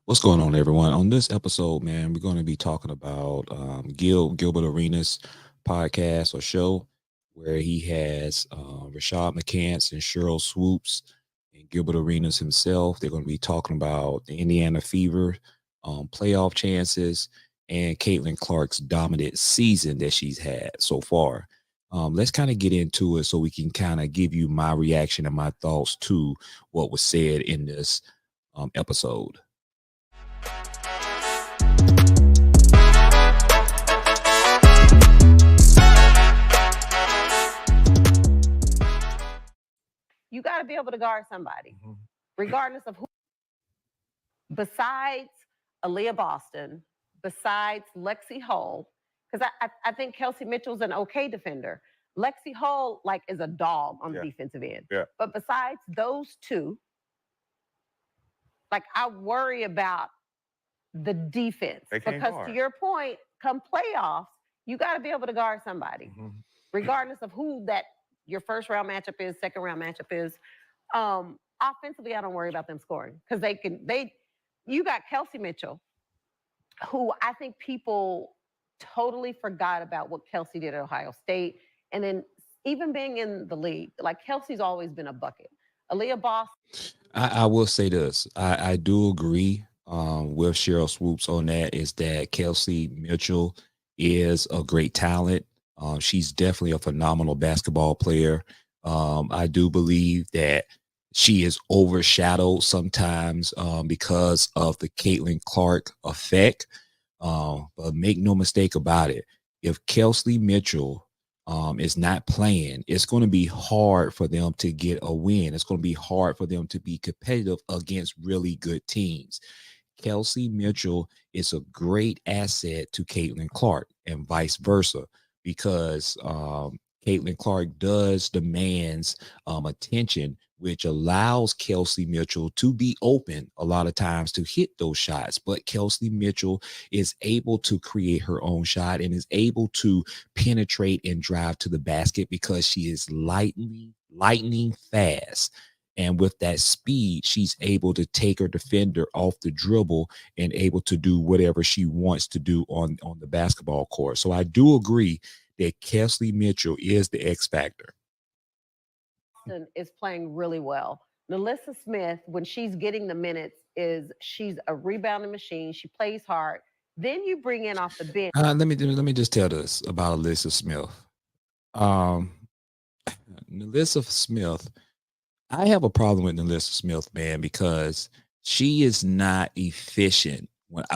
What's going on, everyone? On this episode, man, we're going to be talking about Gilbert Arena's podcast or show, where he has Rashad McCants and Sheryl Swoopes and Gilbert Arenas himself. They're going to be talking about the Indiana Fever, playoff chances, and Caitlin Clark's dominant season that she's had so far. Let's kind of get into it so we can kind of give you my reaction and my thoughts to what was said in this episode. You got to be able to guard somebody, regardless of who. Besides Aaliyah Boston, besides Lexi Hull, because I think Kelsey Mitchell's an okay defender. Lexi Hull, is a dog on the defensive end. Yeah. But besides those two, I worry about the defense. Because to your point, come playoffs, you got to be able to guard somebody, regardless of who that your first round matchup is, second round matchup is. Offensively, I don't worry about them scoring because you got Kelsey Mitchell, who I think people totally forgot about what Kelsey did at Ohio State. And then even being in the league, Kelsey's always been a bucket. Aaliyah Boston. I will say this. I do agree with Sheryl Swoopes on that, is that Kelsey Mitchell is a great talent. She's definitely a phenomenal basketball player. I do believe that she is overshadowed sometimes because of the Caitlin Clark effect. But make no mistake about it. If Kelsey Mitchell is not playing, it's going to be hard for them to get a win. It's going to be hard for them to be competitive against really good teams. Kelsey Mitchell is a great asset to Caitlin Clark and vice versa, because Caitlin Clark demands attention, which allows Kelsey Mitchell to be open a lot of times to hit those shots. But Kelsey Mitchell is able to create her own shot and is able to penetrate and drive to the basket because she is lightning fast. And with that speed, she's able to take her defender off the dribble and able to do whatever she wants to do on the basketball court. So I do agree that Kelsey Mitchell is the X factor. Is playing really well. Melissa Smith, when she's getting the minutes, she's a rebounding machine. She plays hard. Then you bring in off the bench. Let me just tell this about Alyssa Smith. Alyssa Smith, I have a problem with Alyssa Smith, man, because she is not efficient.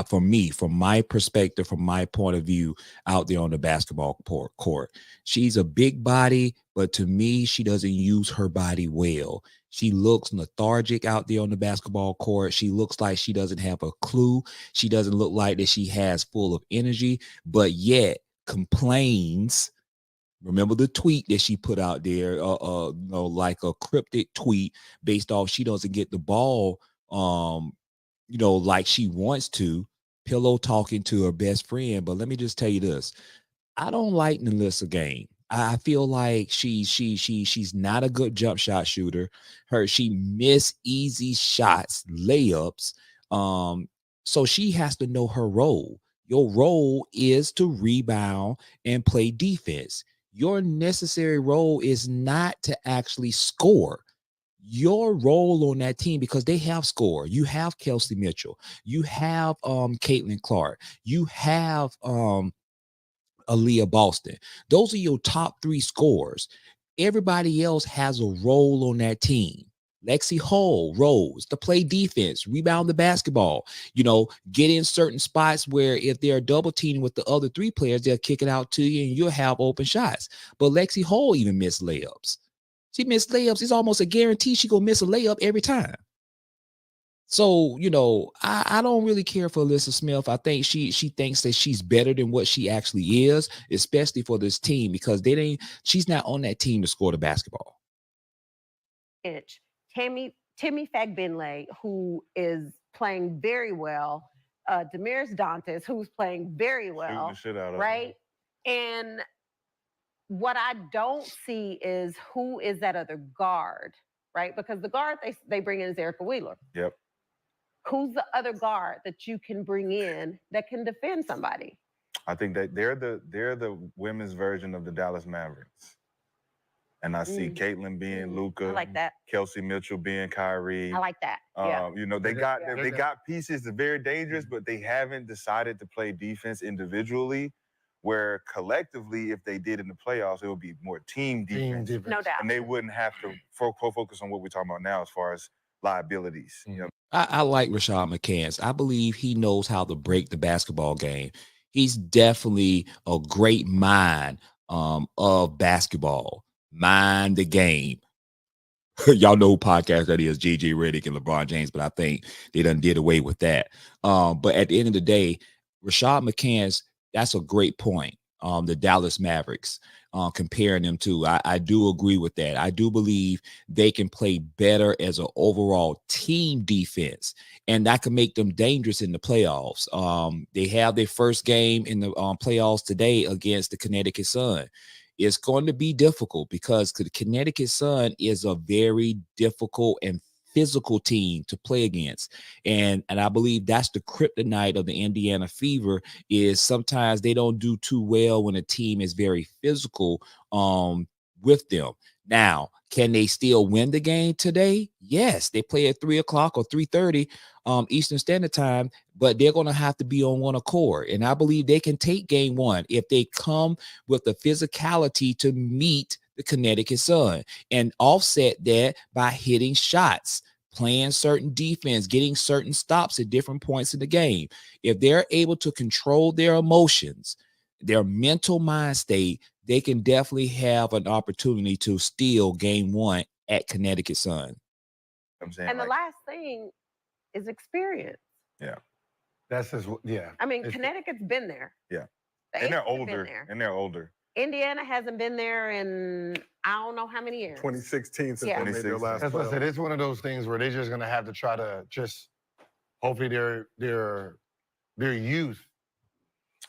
From my perspective, from my point of view, out there on the basketball court, she's a big body, but to me, she doesn't use her body well. She looks lethargic out there on the basketball court. She looks like she doesn't have a clue. She doesn't look like that she has full of energy, but yet complains. Remember the tweet that she put out there, like a cryptic tweet based off she doesn't get the ball, like she wants to, pillow talking to her best friend. But let me just tell you this. I don't like Nalissa game. I feel like she's not a good jump shot shooter. She miss easy shots, layups. So she has to know her role. Your role is to rebound and play defense. Your necessary role is not to actually score. Your role on that team, because they have score. You have Kelsey Mitchell. You have Caitlin Clark. You have Aaliyah Boston. Those are your top three scorers. Everybody else has a role on that team. Lexi Hull roles to play defense, rebound the basketball, get in certain spots where if they're double teaming with the other three players, they'll kick it out to you and you'll have open shots. But Lexi Hull even missed layups. She missed layups. It's almost a guarantee she gonna miss a layup every time. So, I don't really care for Alyssa Smith. I think she thinks that she's better than what she actually is, especially for this team, because she's not on that team to score the basketball. Timmy Fagbenle, who is playing very well. Demiris Dantas, who's playing very well. Shooting the shit out of right? And what I don't see is who is that other guard, right? Because the guard they bring in is Erica Wheeler. Yep. who's the other guard that you can bring in that can defend somebody? I think that they're the women's version of the Dallas Mavericks. And I see Caitlin being Luka. I like that. Kelsey Mitchell being Kyrie. I like that. Yeah. You know, they got pieces that are very dangerous, but they haven't decided to play defense individually. Where collectively, if they did in the playoffs, it would be more team defense. No doubt. And they wouldn't have to focus on what we're talking about now as far as liabilities. You know? I like Rashad McCants. I believe he knows how to break the basketball game. He's definitely a great mind of basketball. Mind the game. Y'all know who podcast that is, JJ Redick and LeBron James, but I think they done did away with that. But at the end of the day, Rashad McCants, that's a great point. The Dallas Mavericks, comparing them to, I do agree with that. I do believe they can play better as an overall team defense, and that can make them dangerous in the playoffs. They have their first game in the playoffs today against the Connecticut Sun. It's going to be difficult because the Connecticut Sun is a very difficult and physical team to play against. And I believe that's the kryptonite of the Indiana Fever, is sometimes they don't do too well when a team is very physical with them. Now, can they still win the game today? Yes, they play at 3 o'clock or 3:30 Eastern Standard Time, but they're going to have to be on one accord. And I believe they can take game one if they come with the physicality to meet the Connecticut Sun and offset that by hitting shots, playing certain defense, getting certain stops at different points in the game. If they're able to control their emotions, their mental mind state, they can definitely have an opportunity to steal game one at Connecticut Sun. And the last thing is experience. Yeah. That's just, yeah. I mean, Connecticut's been there. Yeah. And they're older. Indiana hasn't been there in I don't know how many years. 2016 since they made their last. That's what I said. It's one of those things where they're just gonna have to try to just hopefully their youth.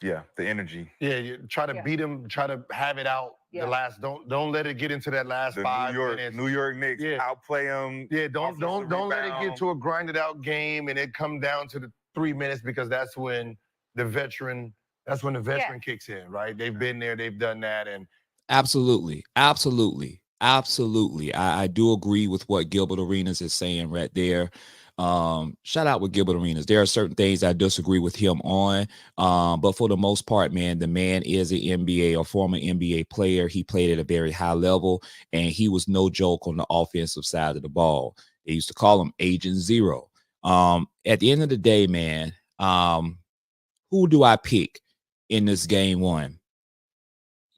Yeah, the energy. Yeah, you try to beat them, try to have it out. The last, don't let it get into that last 5 minutes. New York Knicks outplay them. Yeah, don't let it get to a grinded out game and it come down to the 3 minutes, because that's when the veteran kicks in, right? They've been there, they've done that, and absolutely. I do agree with what Gilbert Arenas is saying right there. Shout out with Gilbert Arenas. There are certain things I disagree with him on, but for the most part, man, the man is an NBA or former NBA player. He played at a very high level, and he was no joke on the offensive side of the ball. They used to call him Agent Zero. At the end of the day, man, who do I pick in this game one?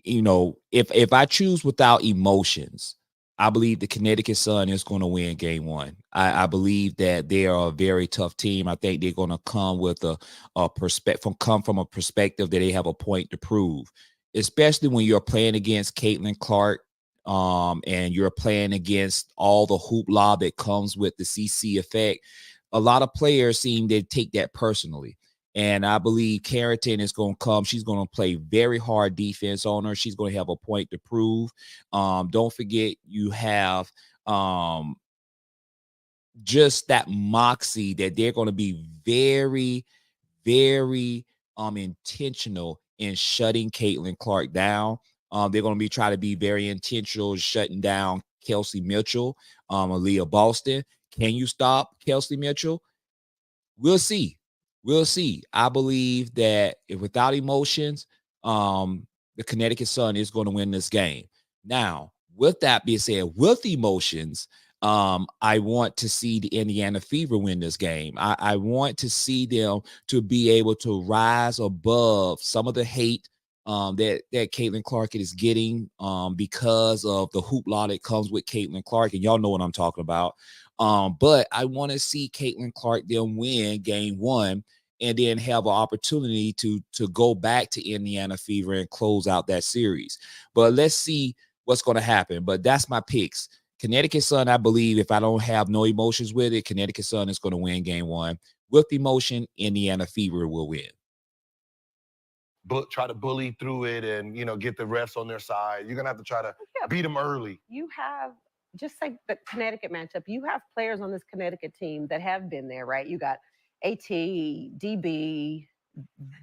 You know, if I choose without emotions, I believe the Connecticut Sun is going to win game one. I believe that they are a very tough team. I think they're going to come with a from a perspective that they have a point to prove, especially when you're playing against Caitlin Clark, and you're playing against all the hoopla that comes with the CC effect. A lot of players seem to take that personally. And I believe Carrington is going to come. She's going to play very hard defense on her. She's going to have a point to prove. Don't forget, you have just that moxie that they're going to be very, very intentional in shutting Caitlin Clark down. They're going to be trying to be very intentional shutting down Kelsey Mitchell, Aaliyah Boston. Can you stop Kelsey Mitchell? We'll see. We'll see. I believe that if without emotions, the Connecticut Sun is going to win this game. Now, with that being said, with emotions, I want to see the Indiana Fever win this game. I want to see them to be able to rise above some of the hate that Caitlin Clark is getting because of the hoopla that comes with Caitlin Clark, and y'all know what I'm talking about. But I want to see Caitlin Clark then win game one and then have an opportunity to go back to Indiana Fever and close out that series. But let's see what's going to happen. But that's my picks. Connecticut Sun, I believe, if I don't have no emotions with it, Connecticut Sun is going to win game one. With emotion, Indiana Fever will win. But try to bully through it and, get the refs on their side. You're going to have to try to beat them early. You have just say the Connecticut matchup. You have players on this Connecticut team that have been there, right? You got AT, DB,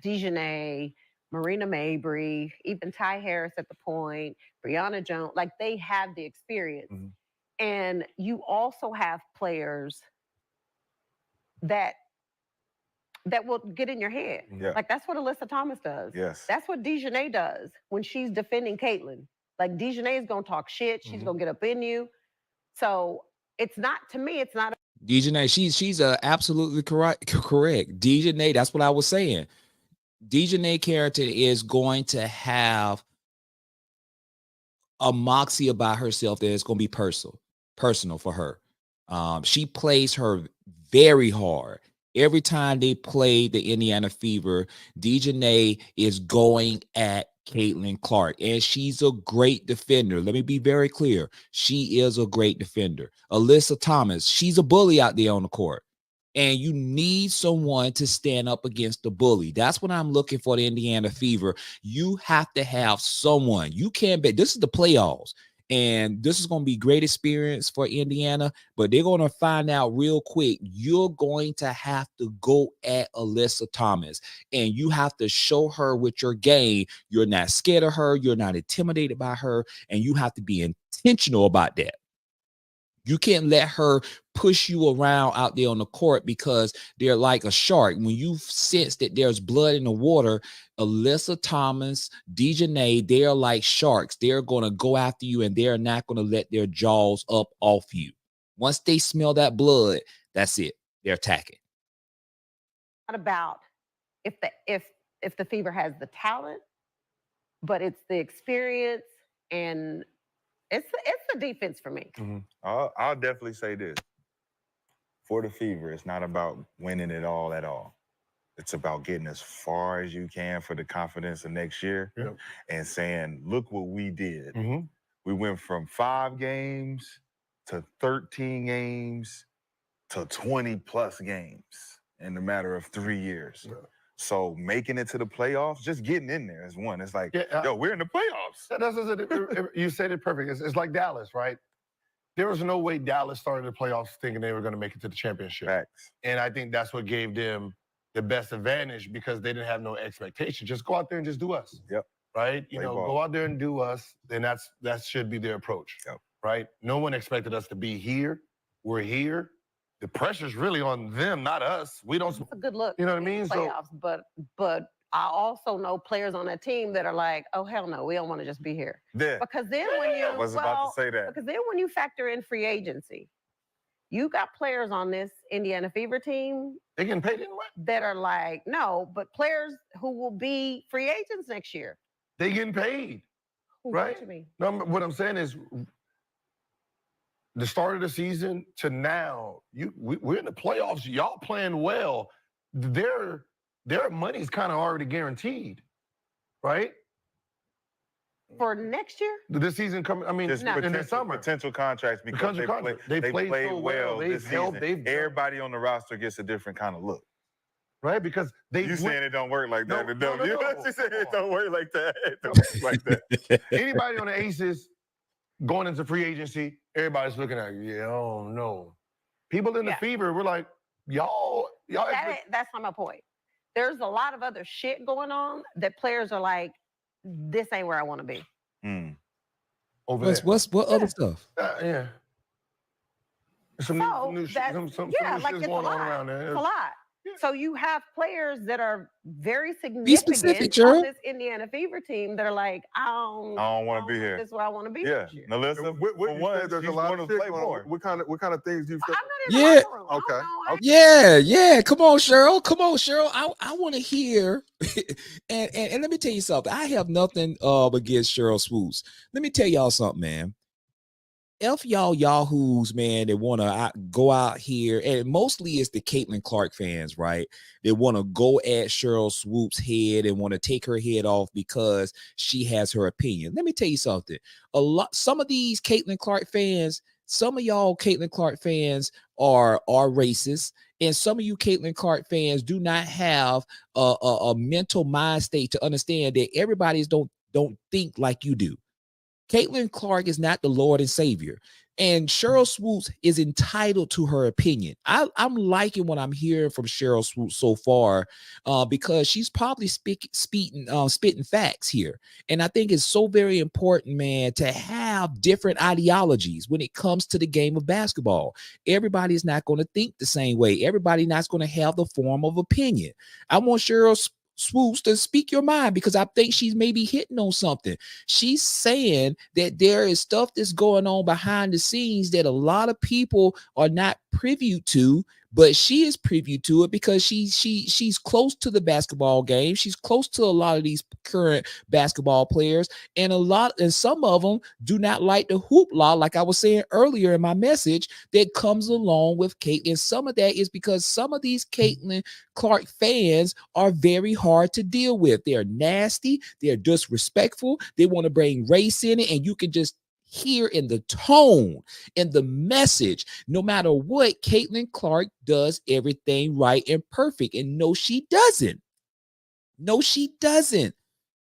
Dejanay, Marina Mabry, even Ty Harris at the point, Brianna Jones. Like, they have the experience. Mhm. And you also have players that will get in your head. Yeah. Like, that's what Alyssa Thomas does. Yes. That's what Dejanay does when she's defending Caitlin. Like, Dejanay is going to talk shit. She's going to get up in you. So it's not, to me, it's not. Dejanay, she's absolutely correct. Dejanay, that's what I was saying. Dejanay character is going to have a moxie about herself that is going to be personal for her. She plays her very hard. Every time they play the Indiana Fever, Dejanay is going at Caitlin Clark, and she's a great defender. Let me be very clear. She is a great defender. Alyssa Thomas, she's a bully out there on the court, and you need someone to stand up against the bully. That's what I'm looking for the Indiana Fever. You have to have someone. You can't bet. This is the playoffs, and this is going to be great experience for Indiana, but they're going to find out real quick. You're going to have to go at Alyssa Thomas, and you have to show her with your game. You're not scared of her. You're not intimidated by her, and you have to be intentional about that. You can't let her push you around out there on the court because they're like a shark. When you sense that there's blood in the water, Alyssa Thomas, Dejanay, they're like sharks. They're going to go after you, and they're not going to let their jaws up off you. Once they smell that blood, that's it. They're attacking. Not about if the Fever has the talent, but it's the experience, and it's the defense for me. Mm-hmm. I'll definitely say this. For the Fever, it's not about winning it all at all. It's about getting as far as you can for the confidence of next year and saying, look what we did. Mm-hmm. We went from 5 games to 13 games to 20-plus games in a matter of 3 years. Yeah. So making it to the playoffs, just getting in there is one. It's like, yo, we're in the playoffs. You said it perfect. It's like Dallas, right? There was no way Dallas started the playoffs thinking they were going to make it to the championship. Facts. And I think that's what gave them the best advantage because they didn't have no expectation. Just go out there and just do us. Yep. Right? You know, go out there and do us. Then that should be their approach. Yep. Right? No one expected us to be here. We're here. The pressure's really on them, not us. We don't. It's a good look. You know what I mean? Playoffs, but I also know players on that team that are like, oh hell no, we don't want to just be here. Yeah. Because then when you I was about to say that. Because then when you factor in free agency, you got players on this Indiana Fever team. They getting paid anyway. That are like, no, but players who will be free agents next year. They getting paid. Right? No, what I'm saying is the start of the season to now, we're in the playoffs. Y'all playing well. Their money's kind of already guaranteed, right? For next year? This season coming, I mean, in the summer. Potential contracts because they played so well this season. Everybody on the roster gets a different kind of look. Right? Because you saying it don't work like that. No. You saying it don't work like that. It don't work like that. Anybody on the Aces going into free agency, everybody's looking at you. Oh, no. People in the Fever, we're like, y'all. That's not my point. There's a lot of other shit going on that players are like, this ain't where I want to be. What other stuff? Yeah. Some new shit going on around there. It's a lot. Yeah. So you have players that are very significant be specific, on this Indiana Fever team that are like, I don't want to be here. This is where I want to be. Yeah. Now listen, there's a lot of play more. What kind of things do you feel? Yeah. Okay. Yeah. Come on, Sheryl. I want to hear. and let me tell you something. I have nothing against Sheryl Swoopes. Let me tell y'all something, man. F y'all yahoos, man, that want to go out here, and mostly it's the Caitlin Clark fans, right? They want to go at Sheryl Swoopes' head and want to take her head off because she has her opinion. Let me tell you something. Some of these Caitlin Clark fans, some of y'all Caitlin Clark fans are racist, and some of you Caitlin Clark fans do not have a mental mind state to understand that everybody's don't think like you do. Caitlin Clark is not the Lord and Savior. And Sheryl Swoopes is entitled to her opinion. I'm liking what I'm hearing from Sheryl Swoopes so far, because she's probably spitting facts here. And I think it's so very important, man, to have different ideologies when it comes to the game of basketball. Everybody is not going to think the same way. Everybody not going to have the form of opinion. I want Sheryl Swoopes to speak your mind, because I think she's maybe hitting on something. She's saying that there is stuff that's going on behind the scenes that a lot of people are not privy to, but she is privy to it because she's close to the basketball game. She's close to a lot of these current basketball players, and some of them do not like the hoopla, like I was saying earlier in my message, that comes along with Caitlin. Some of that is because some of these Caitlin Clark fans are very hard to deal with. They're nasty, they're disrespectful, they want to bring race in it, and you can just hear in the tone and the message, no matter what, Caitlin Clark does everything right and perfect. And no, she doesn't. No, she doesn't.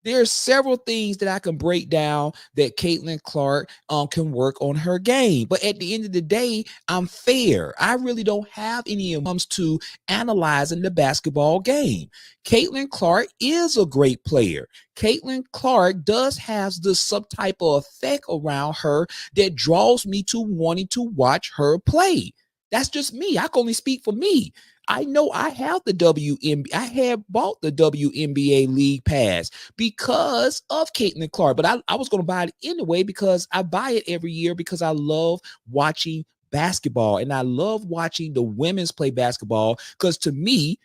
There are several things that I can break down that Caitlin Clark can work on her game. But at the end of the day, I'm fair. I really don't have any when it comes to analyzing the basketball game. Caitlin Clark is a great player. Caitlin Clark does have some type of effect around her that draws me to wanting to watch her play. That's just me. I can only speak for me. I know I have the WNBA. I have bought the WNBA League Pass because of Caitlin Clark, but I was going to buy it anyway because I buy it every year because I love watching basketball, and I love watching the women's play basketball because to me,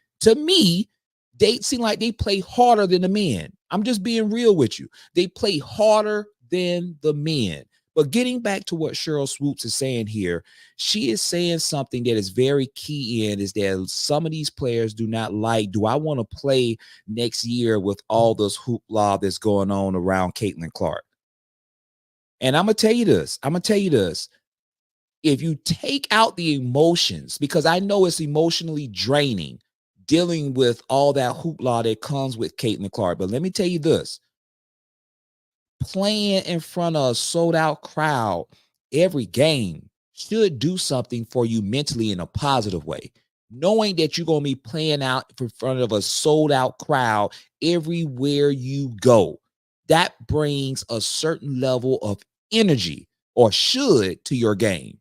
they seem like they play harder than the men. I'm just being real with you. They play harder than the men. But getting back to what Sheryl Swoopes is saying here, she is saying something that is very key is that some of these players do not like, do I want to play next year with all this hoopla that's going on around Caitlin Clark? And I'm going to tell you this. If you take out the emotions, because I know it's emotionally draining dealing with all that hoopla that comes with Caitlin Clark, but let me tell you this. Playing in front of a sold-out crowd every game should do something for you mentally in a positive way. Knowing that you're going to be playing out in front of a sold-out crowd everywhere you go, that brings a certain level of energy, or should, to your game.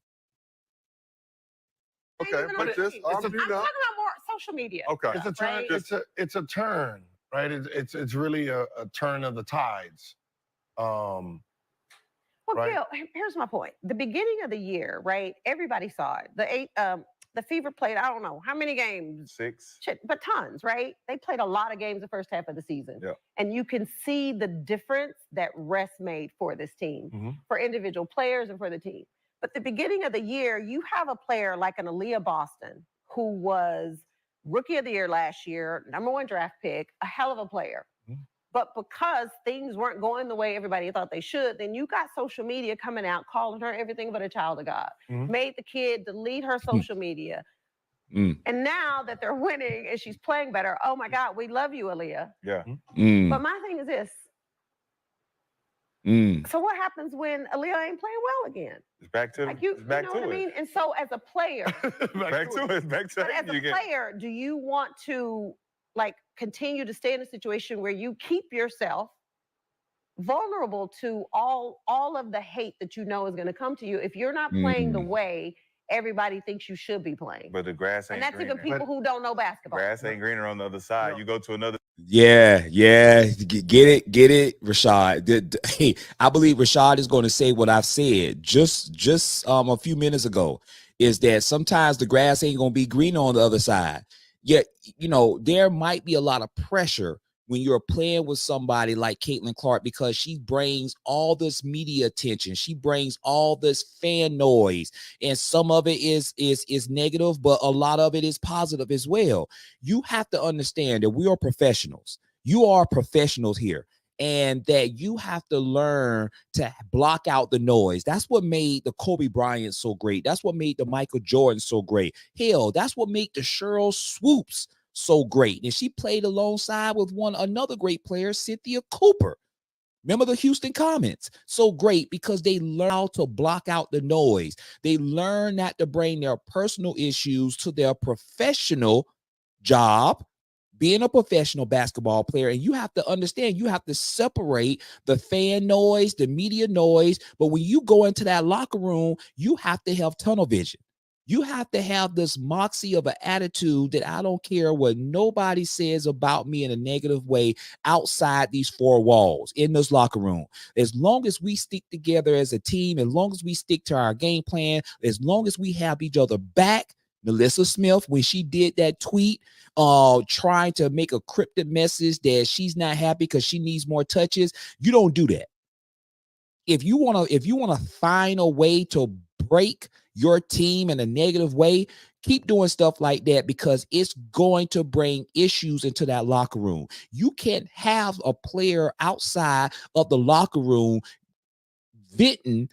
Okay, but I'm talking about more social media. Okay, it's a turn. Right? It's a turn, right? It's really a turn of the tides. Well, right? Gil, here's my point. The beginning of the year, right? Everybody saw it. The Fever played, I don't know how many games. 6. But tons, right? They played a lot of games the first half of the season. Yeah. And you can see the difference that rest made for this team, for individual players and for the team. But the beginning of the year, you have a player like an Aaliyah Boston, who was Rookie of the Year last year, #1 draft pick, a hell of a player. But because things weren't going the way everybody thought they should, then you got social media coming out calling her everything but a child of God. Made the kid delete her social media. And now that they're winning and she's playing better, oh my God, we love you, Aaliyah. Yeah. But my thing is this. So what happens when Aaliyah ain't playing well again? It's back to you know what I mean? And so as a player, back to it. but as a player, do you want to continue to stay in a situation where you keep yourself vulnerable to all of the hate that you know is going to come to you if you're not playing the way everybody thinks you should be playing? But the grass ain't greener. And that's greener. even people who don't know basketball. Grass ain't greener on the other side. You go to another. Yeah. Get it, Rashad. Hey, I believe Rashad is going to say what I've said just a few minutes ago, is that sometimes the grass ain't going to be greener on the other side. Yet, there might be a lot of pressure when you're playing with somebody like Caitlin Clark, because she brings all this media attention. She brings all this fan noise, and some of it is negative, but a lot of it is positive as well. You have to understand that we are professionals. You are professionals here, and that you have to learn to block out the noise. That's what made the Kobe Bryant so great. That's what made the Michael Jordan so great. Hell, that's what made the Sheryl Swoopes so great. And she played alongside with another great player, Cynthia Cooper. Remember the Houston comments? So great because they learn how to block out the noise. They learn not to bring their personal issues to their professional job, being a professional basketball player. And you have to understand, you have to separate the fan noise, the media noise. But when you go into that locker room, you have to have tunnel vision. You have to have this moxie of an attitude that I don't care what nobody says about me in a negative way outside these four walls in this locker room. As long as we stick together as a team, as long as we stick to our game plan, as long as we have each other back. Melissa Smith, when she did that tweet, trying to make a cryptic message that she's not happy because she needs more touches, you don't do that. If you want to find a way to break your team in a negative way, keep doing stuff like that because it's going to bring issues into that locker room. You can't have a player outside of the locker room venting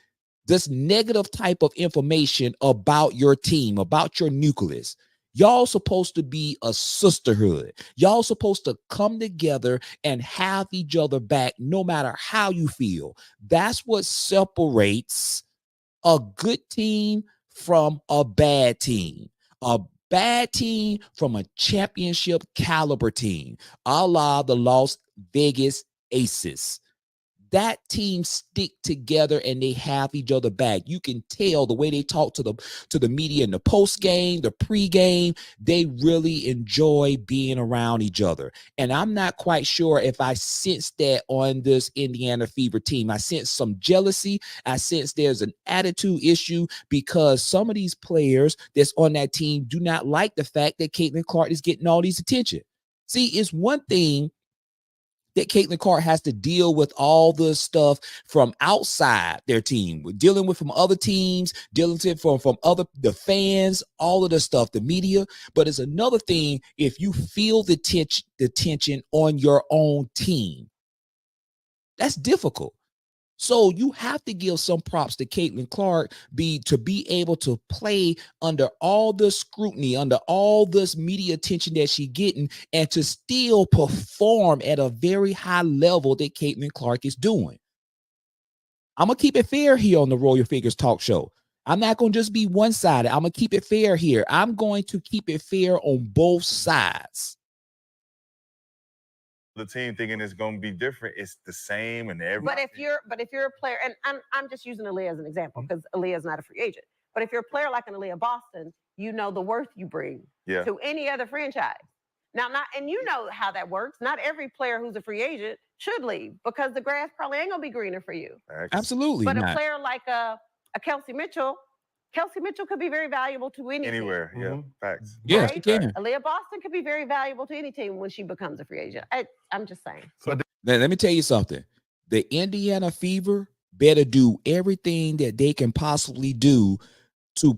this negative type of information about your team, about your nucleus. Y'all supposed to be a sisterhood. Y'all supposed to come together and have each other back no matter how you feel. That's what separates a good team from a bad team. A bad team from a championship caliber team, a la the Las Vegas Aces. That team stick together and they have each other back. You can tell the way they talk to the media in the post game, the pre-game, they really enjoy being around each other. And I'm not quite sure if I sense that on this Indiana Fever team. I sense some jealousy. I sense there's an attitude issue because some of these players that's on that team do not like the fact that Caitlin Clark is getting all these attention. See, it's one thing that Caitlin Clark has to deal with all this stuff from outside their team. We're dealing with from other teams, dealing with from other the fans, all of the stuff, the media. But it's another thing if you feel the tension on your own team. That's difficult. So you have to give some props to Caitlin Clark to be able to play under all the scrutiny, under all this media attention that she's getting, and to still perform at a very high level that Caitlin Clark is doing. I'm going to keep it fair here on the Royal Figures Talk Show. I'm not going to just be one-sided. I'm going to keep it fair here. I'm going to keep it fair on both sides. The team thinking it's going to be different. It's the same and everything. But if you're a player, and I'm just using Aaliyah as an example because Aaliyah is not a free agent. But if you're a player like an Aaliyah Boston, you know the worth you bring to any other franchise. Now, and you know how that works. Not every player who's a free agent should leave because the grass probably ain't gonna be greener for you. Absolutely. But not. A player like a Kelsey Mitchell could be very valuable to any anywhere. team. Yeah, facts. Yes, right? can. Aaliyah Boston could be very valuable to any team when she becomes a free agent. I'm just saying. Now, let me tell you something. The Indiana Fever better do everything that they can possibly do to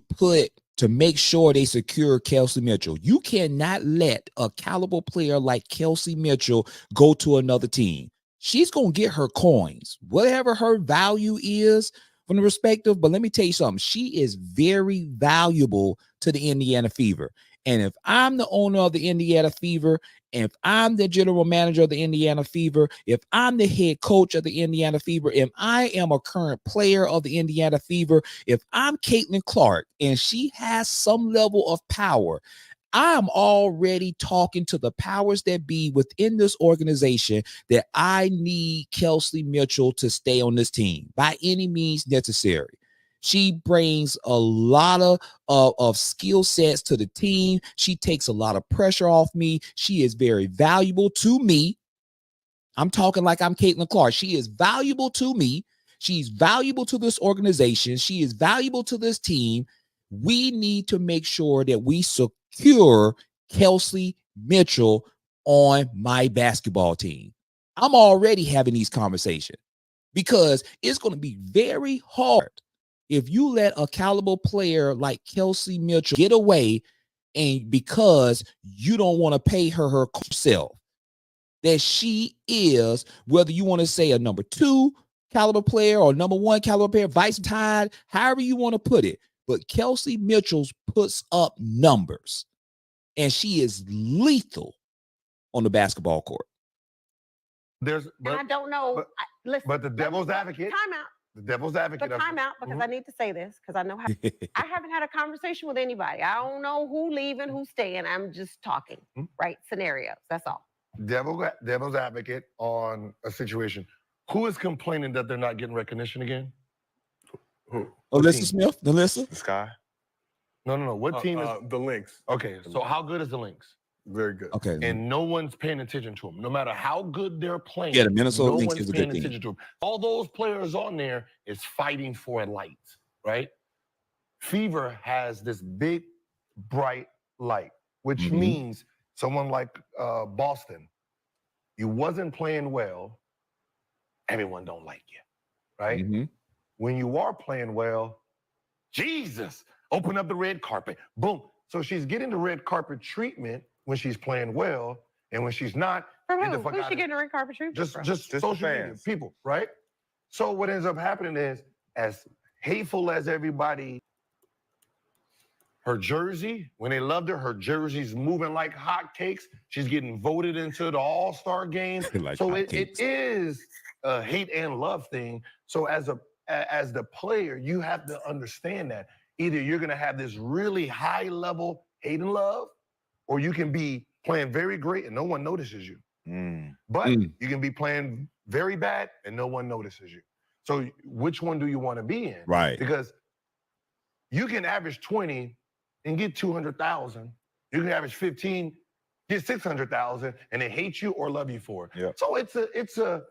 make sure they secure Kelsey Mitchell. You cannot let a caliber player like Kelsey Mitchell go to another team. She's going to get her coins, whatever her value is from the perspective. But let me tell you something. She is very valuable to the Indiana Fever. And if I'm the owner of the Indiana Fever, if I'm the general manager of the Indiana Fever, if I'm the head coach of the Indiana Fever, if I am a current player of the Indiana Fever, if I'm Caitlin Clark and she has some level of power, I'm already talking to the powers that be within this organization that I need Kelsey Mitchell to stay on this team by any means necessary. She brings a lot of skill sets to the team. She takes a lot of pressure off me. She is very valuable to me. I'm talking like I'm Caitlin Clark. She is valuable to me. She's valuable to this organization. She is valuable to this team. We need to make sure that we secure Kelsey Mitchell on my basketball team. I'm already having these conversations because it's going to be very hard if you let a caliber player like Kelsey Mitchell get away and because you don't want to pay her herself, that she is, whether you want to say a number 2 caliber player or number 1 caliber player, vice tide, however you want to put it. But Kelsey Mitchell puts up numbers and she is lethal on the basketball court. There's, and I don't know. Listen, but the devil's advocate. Time out. The devil's advocate. But time out, because I need to say this, because I know how. I haven't had a conversation with anybody. I don't know who leaving, who's staying. I'm just talking, right? Scenarios. That's all. Devil's advocate on a situation. Who is complaining that they're not getting recognition again? Who? Alyssa Smith? Alyssa? The Sky? No. What team is the Lynx? Okay, so how good is the Lynx? Very good. Okay. And no one's paying attention to them. No matter how good they're playing, yeah, the Minnesota Lynx one's is a paying good team. attention to them. All those players on there is fighting for a light, right? Fever has this big, bright light, which means someone like Boston, you wasn't playing well, everyone don't like you, right? When you are playing well, Jesus, open up the red carpet, boom. So she's getting the red carpet treatment when she's playing well, and when she's not, From who? Who's she getting the red carpet treatment from? just social media people, right? So what ends up happening is, as hateful as everybody, her jersey, when they loved her jersey's moving like hotcakes. She's getting voted into the All-Star game. Like so it is a hate and love thing. So as the player, you have to understand that either you're going to have this really high level hate and love, or you can be playing very great and no one notices you. But you can be playing very bad and no one notices you. So which one do you want to be in? Right. Because you can average 20 and get 200,000. You can average 15, get 600,000, and they hate you or love you for it. Yeah. So it's a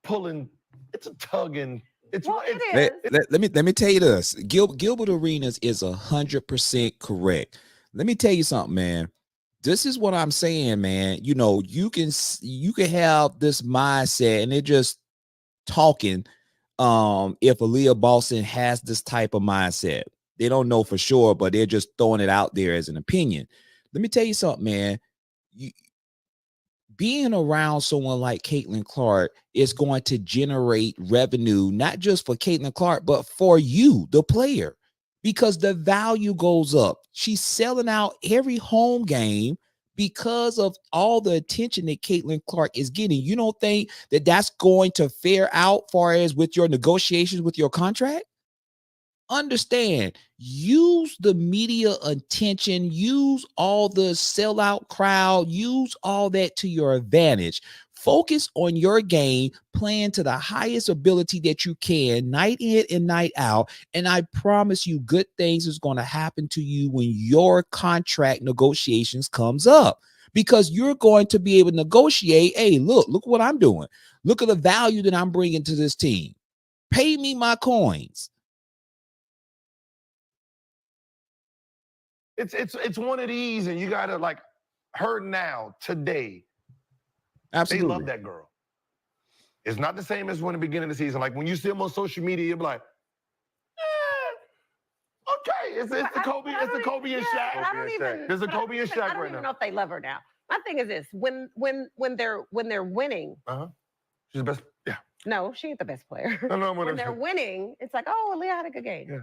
pulling, it's a tugging. Let me tell you this. Gilbert Arenas is 100% correct. Let me tell you something, man. This is what I'm saying, man. You know, you can have this mindset, and they're just talking. If Aaliyah Boston has this type of mindset, they don't know for sure, but they're just throwing it out there as an opinion. Let me tell you something, man. Being around someone like Caitlin Clark is going to generate revenue, not just for Caitlin Clark, but for you, the player, because the value goes up. She's selling out every home game because of all the attention that Caitlin Clark is getting. You don't think that that's going to fare out far as with your negotiations with your contract? Understand, use the media attention, use all the sellout crowd, use all that to your advantage. Focus on your game, playing to the highest ability that you can, night in and night out. And I promise you, good things is going to happen to you when your contract negotiations comes up, because you're going to be able to negotiate. Hey, look what I'm doing. Look at the value that I'm bringing to this team. Pay me my coins. It's one of these, and you gotta like her now today. Absolutely, they love that girl. It's not the same as when the beginning of the season. Like when you see them on social media, you're like, okay, it's the Kobe, it's the Kobe and Shaq. There's a Kobe and Shaq right now. I don't even know if they love her now. My thing is this: when they're winning, she's the best. Yeah. No, she ain't the best player. No, when they're winning, it's like, oh, Aaliyah had a good game. Yeah.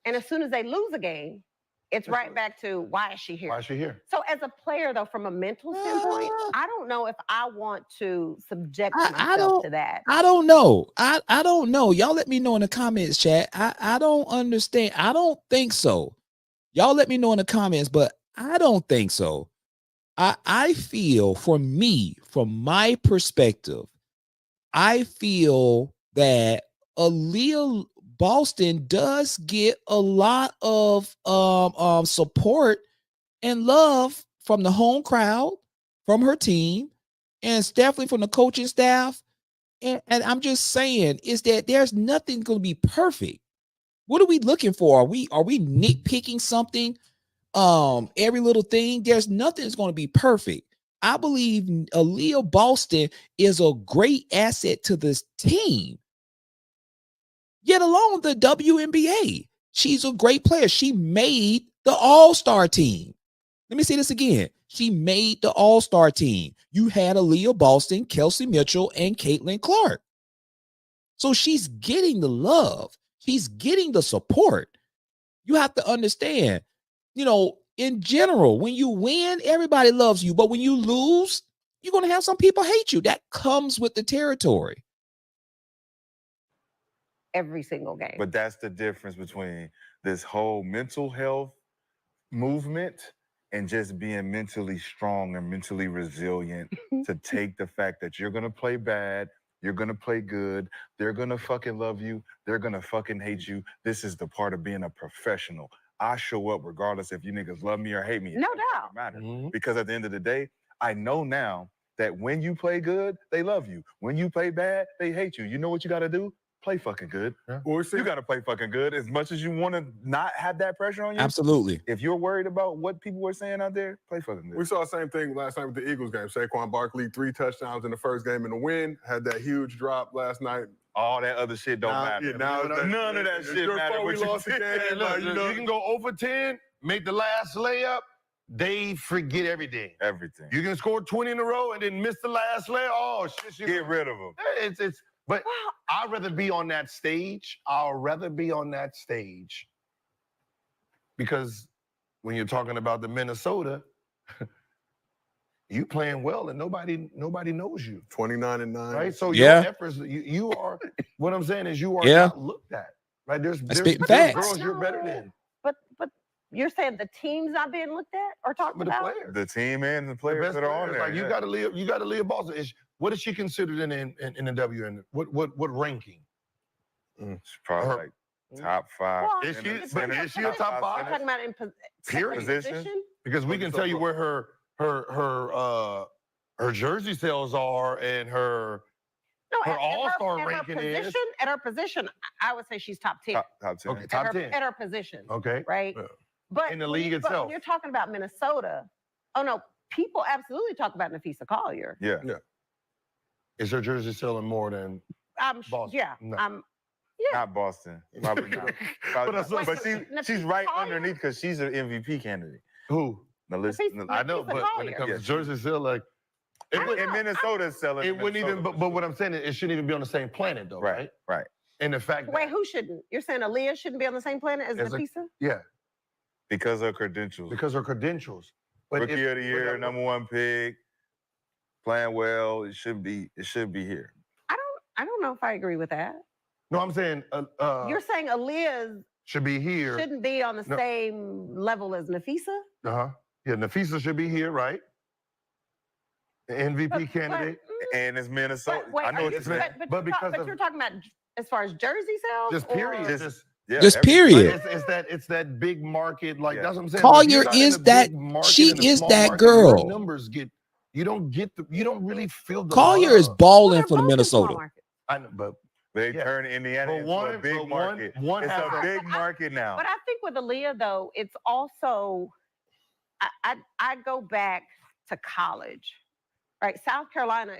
And as soon as they lose a game, it's right back to why is she here? Why is she here? So as a player, though, from a mental standpoint, I don't know if I want to subject myself to that. I don't know. I don't know. Y'all let me know in the comments, chat. I don't understand. I don't think so. Y'all let me know in the comments, but I don't think so. I feel, for me, from my perspective, I feel that Aaliyah Boston does get a lot of support and love from the home crowd, from her team, and it's definitely from the coaching staff. And I'm just saying is that there's nothing going to be perfect. What are we looking for? Are we nitpicking something? Every little thing. There's nothing that's going to be perfect. I believe Aaliyah Boston is a great asset to this team. Yet alone the WNBA. She's a great player. She made the All-Star team. Let me say this again. She made the All-Star team. You had Aaliyah Boston, Kelsey Mitchell, and Caitlin Clark. So she's getting the love. She's getting the support. You have to understand, in general, when you win, everybody loves you. But when you lose, you're going to have some people hate you. That comes with the territory. Every single game. But that's the difference between this whole mental health movement and just being mentally strong and mentally resilient to take the fact that you're going to play bad, you're going to play good, they're going to fucking love you, they're going to fucking hate you. This is the part of being a professional. I show up regardless if you niggas love me or hate me. No doubt. It doesn't matter. Because at the end of the day, I know now that when you play good, they love you. When you play bad, they hate you. You know what you got to do? Play fucking good. Yeah. You got to play fucking good as much as you want to not have that pressure on you. Absolutely. If you're worried about what people were saying out there, play fucking good. We saw the same thing last night with the Eagles game. Saquon Barkley, 3 touchdowns in the first game in the win. Had that huge drop last night. All that other shit don't matter. Yeah, now none of that shit matter. We lost the game. Look, you can go over 10, make the last layup. They forget everything. Everything. You can score 20 in a row and then miss the last layup. Oh shit! Get rid of them. But I'd rather be on that stage. I'll rather be on that stage because when you're talking about the Minnesota, you playing well and nobody knows you. 29-9. Right. So Yeah. your efforts, you are. What I'm saying is you are Yeah. not looked at. Right. There's spitting facts. girls you're better than. But you're saying the team's not being looked at or talked But the about? players. The team and the The players best that are on players, there. like you got to leave Boston. What is she considered in the WN? What ranking? It's probably like top 5. Well, Is she- centers, but is she a top 5? I'm talking about in Period. position. Because we can tell you where her jersey sales are and her No, Her all-star at ranking her is- position, at her position, I would say she's top 10. Top 10. Okay, top at her, 10. At her position, Okay. right? Yeah. But In the when league but itself. when you're talking about Minnesota, oh no, people absolutely talk about Nafisa Collier. Yeah. Is her jersey selling more than Boston? Yeah, No. Not Boston. Probably not. Probably But not. Wait, But she's right Collier? underneath because she's an MVP candidate. who? Nafisa- I know, Nafisa but when Collier. it comes Yeah. to jersey sale, like it, I would- know. And Minnesota's selling. it wouldn't even. Minnesota. But what I'm saying is, it shouldn't even be on the same planet, though, right? Right. And the fact Wait, that, who shouldn't? You're saying Aaliyah shouldn't be on the same planet as As a- Nafisa? yeah, Because of credentials. because her credentials. But Rookie if- of the year, #1 pick, playing well. It should be here. I don't know if I agree with that. No, I'm saying You're saying Aaliyah should be here. shouldn't be on the No. same level as Nafisa? Uh-huh. Yeah, Nafisa should be here, right? The MVP candidate. And it's Minnesota. Wait, I know are what you- you're saying. But because but of- you're talking about as far as jersey sales? Just period. or- Just- Yeah, Just every- period. It's that big market, like Yeah. that's what I'm saying. Collier If you're not in is the that- big market, she in the is small that market, your girl. numbers you don't really feel the Collier is love. balling Well, for the they're both in small Minnesota. markets. I know, but They Yeah. turn Indiana But into one- a big but one- market. one It's has- a big market now. But I think with Aaliyah, though, it's also, I go back to college, right? South Carolina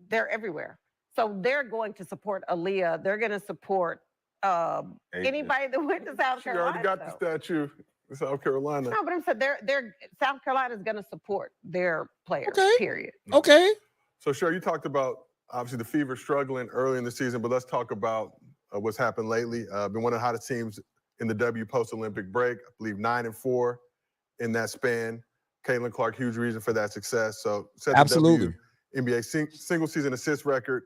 they're everywhere. So they're going to support Aaliyah. They're going to support anybody that went to South She Carolina. already got the though. statue in South Carolina. No, but I'm saying South Carolina is going to support their players, Okay. period. Okay. So, Sheryl, you talked about obviously the Fever struggling early in the season, but let's talk about what's happened lately. Been one of the hottest teams in the W post-Olympic break. I believe 9-4 in that span. Caitlin Clark, huge reason for that success. So, set the Absolutely. WNBA single season assist record.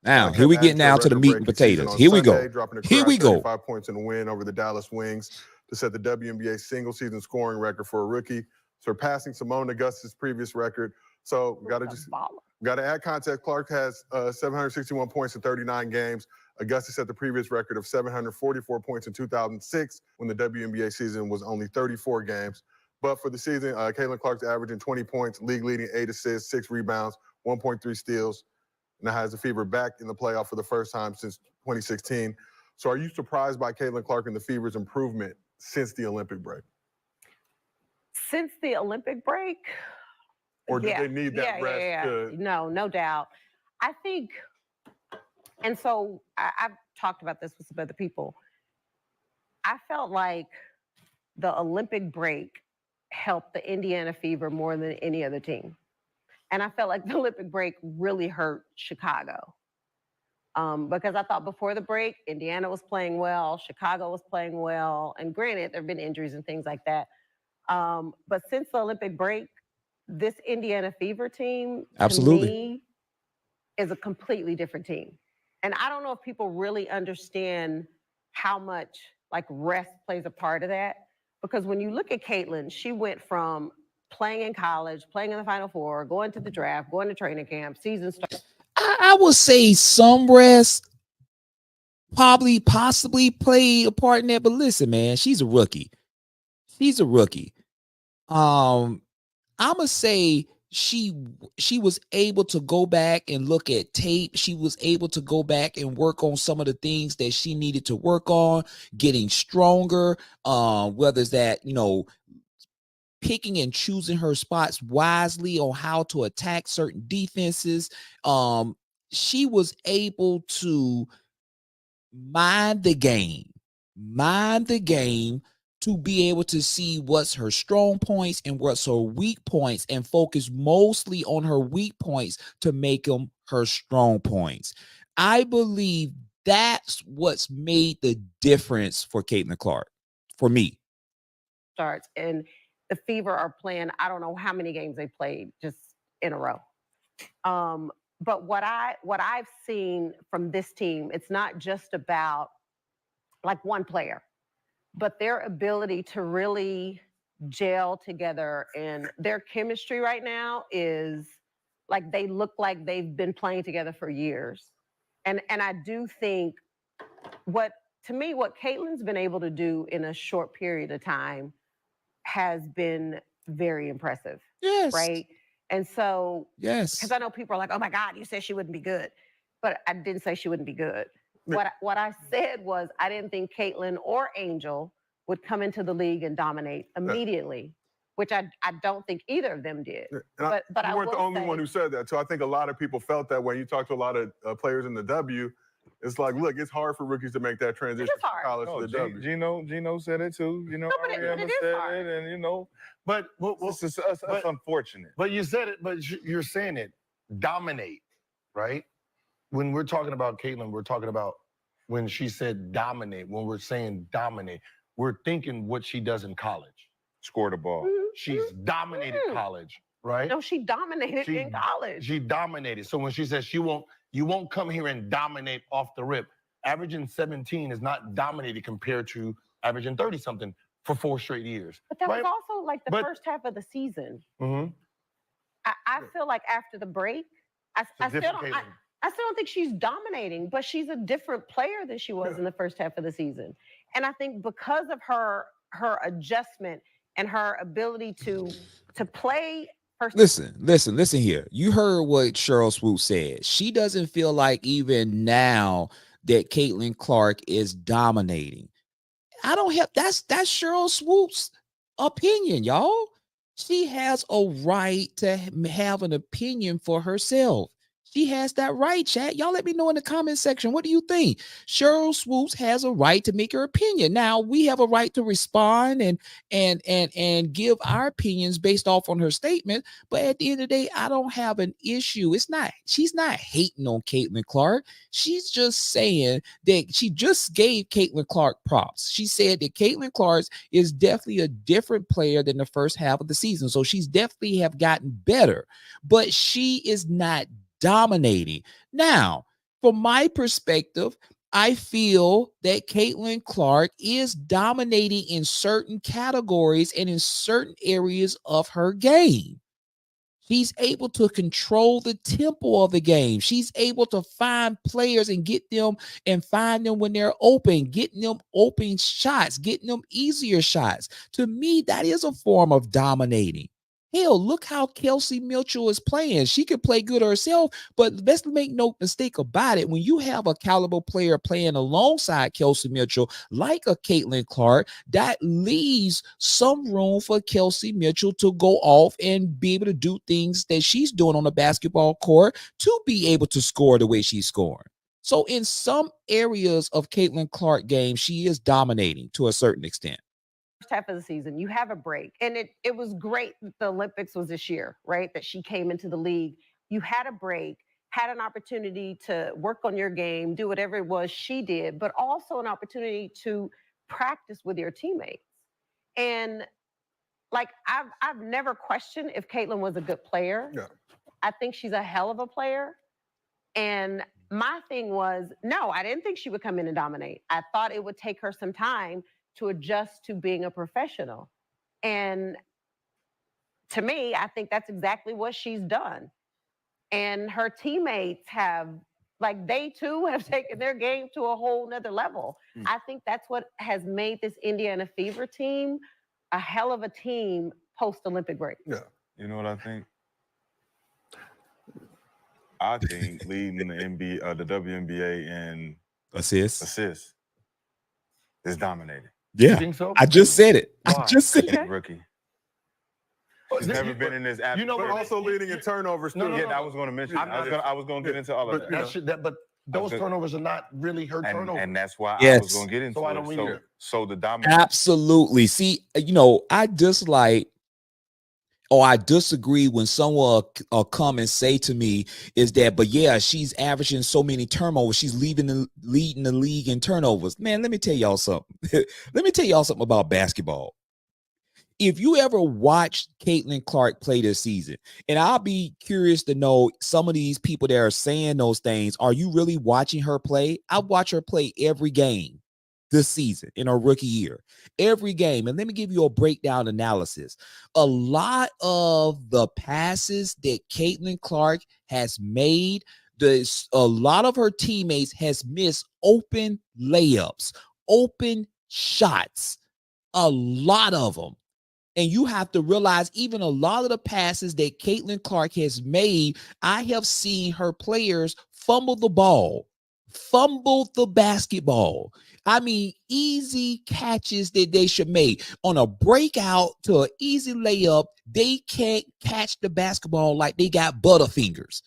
Now, here we get now to the meat and potatoes. Here we go. Here we go. 5 points in the win over the Dallas Wings to set the WNBA single season scoring record for a rookie, surpassing Simone Augustus' previous record. So, we got to just Baller. got to add context. Clark has 761 points in 39 games. Augustus set the previous record of 744 points in 2006 when the WNBA season was only 34 games. But for the season, Caitlin Clark's averaging 20 points, league-leading 8 assists, 6 rebounds, 1.3 steals. Now has the Fever back in the playoff for the first time since 2016. So are you surprised by Caitlin Clark and the Fever's improvement since the Olympic break? Since the Olympic break, Or do yeah, they need that rest to No doubt. I think, and so I've talked about this with some other people. I felt like the Olympic break helped the Indiana Fever more than any other team. And I felt like the Olympic break really hurt Chicago. Because I thought before the break, Indiana was playing well, Chicago was playing well. And granted, there have been injuries and things like that. But since the Olympic break, this Indiana Fever team, Absolutely. to me, is a completely different team. And I don't know if people really understand how much like rest plays a part of that. Because when you look at Caitlin, she went from playing in college, playing in the Final Four, going to the draft, going to training camp, season start. I would say some rest possibly played a part in that. But listen, man, she's a rookie. She's a rookie. I'ma say she was able to go back and look at tape. She was able to go back and work on some of the things that she needed to work on, getting stronger. Whether it's that, picking and choosing her spots wisely on how to attack certain defenses. She was able to mind the game to be able to see what's her strong points and what's her weak points and focus mostly on her weak points to make them her strong points. I believe that's what's made the difference for Caitlin Clark, for me. Starts and the Fever are playing, I don't know how many games they played just in a row. But what I've seen from this team, it's not just about like one player, but their ability to really gel together, and their chemistry right now is like they look like they've been playing together for years. And I do think what Caitlin's been able to do in a short period of time has been very impressive. Yes. Right. And so, yes, because I know people are like, oh my God, you said she wouldn't be good. But I didn't say she wouldn't be good. What I said was I didn't think Caitlin or Angel would come into the league and dominate immediately, which I don't think either of them did. But you weren't the only one who said that. So I think a lot of people felt that when you talk to a lot of players in the W, it's like, look, it's hard for rookies to make that transition from college to the W. Gino said it too. Ariana said it, and but it's unfortunate. But you said it. But you're saying it, dominate, right? When we're talking about Caitlin, we're talking about when she said dominate. When we're saying dominate, we're thinking what she does in college. Score the ball. Mm-hmm. She's dominated college, right? No, she dominated in college. She dominated. So when she says you won't come here and dominate off the rip. Averaging 17 is not dominated compared to averaging 30-something for 4 straight years. But that was also like the first half of the season. Mm-hmm. I feel like after the break, I still don't think she's dominating, but she's a different player than she was in the first half of the season. And I think because of her adjustment and her ability to play. Listen here. You heard what Sheryl Swoopes said. She doesn't feel like even now that Caitlin Clark is dominating. I don't have that's Sheryl Swoopes' opinion, y'all. She has a right to have an opinion for herself. She has that right, chat. Y'all let me know in the comment section. What do you think? Sheryl Swoopes has a right to make her opinion. Now, we have a right to respond and give our opinions based off on her statement. But at the end of the day, I don't have an issue. She's not hating on Caitlin Clark. She's just saying that she just gave Caitlin Clark props. She said that Caitlin Clark is definitely a different player than the first half of the season. So she's definitely have gotten better, but she is not dominating. Now, from my perspective, I feel that Caitlin Clark is dominating in certain categories and in certain areas of her game. She's able to control the tempo of the game. She's able to find players and get them and find them when they're open, getting them open shots, getting them easier shots. To me, that is a form of dominating. Hell, look how Kelsey Mitchell is playing. She could play good herself, but let's make no mistake about it. When you have a caliber player playing alongside Kelsey Mitchell, like a Caitlin Clark, that leaves some room for Kelsey Mitchell to go off and be able to do things that she's doing on the basketball court to be able to score the way she's scoring. So in some areas of Caitlin Clark game, she is dominating to a certain extent. Half of the season, you have a break, and it was great that the Olympics was this year, right? That she came into the league. You had a break, had an opportunity to work on your game, do whatever it was she did, but also an opportunity to practice with your teammates. And like I've never questioned if Caitlin was a good player. Yeah. I think she's a hell of a player. And my thing was, no, I didn't think she would come in and dominate. I thought it would take her some time to adjust to being a professional. And to me, I think that's exactly what she's done. And her teammates have, like, they too have taken their game to a whole nother level. I think that's what has made this Indiana Fever team a hell of a team post-Olympic break. Yeah. You know what I think? I think leading the WNBA in Assists. is dominating. Yeah. You think so? I just said it. I Why? just said She's it. a rookie. She's never been in this. You know, But but also leading in turnovers too. Yeah, I was going to mention. I was going to get into all of that. But those turnovers are not really her turnovers. And that's why I Yes. was going to get into So I don't it. really- So the dominance. Absolutely. See, you know, I dislike or I disagree when someone come and say to me is that, but yeah, she's averaging so many turnovers. She's leading the league in turnovers. Man, let me tell y'all something. Let me tell y'all something about basketball. If you ever watched Caitlin Clark play this season, and I'll be curious to know some of these people that are saying those things, are you really watching her play? I watch her play every game this season in her rookie year, every game. And let me give you a breakdown analysis. A lot of the passes that Caitlin Clark has made, a lot of her teammates has missed open layups, open shots, a lot of them. And you have to realize even a lot of the passes that Caitlin Clark has made, I have seen her players fumble the ball, fumble the basketball. I mean, easy catches that they should make. On a breakout to an easy layup, they can't catch the basketball like they got butterfingers.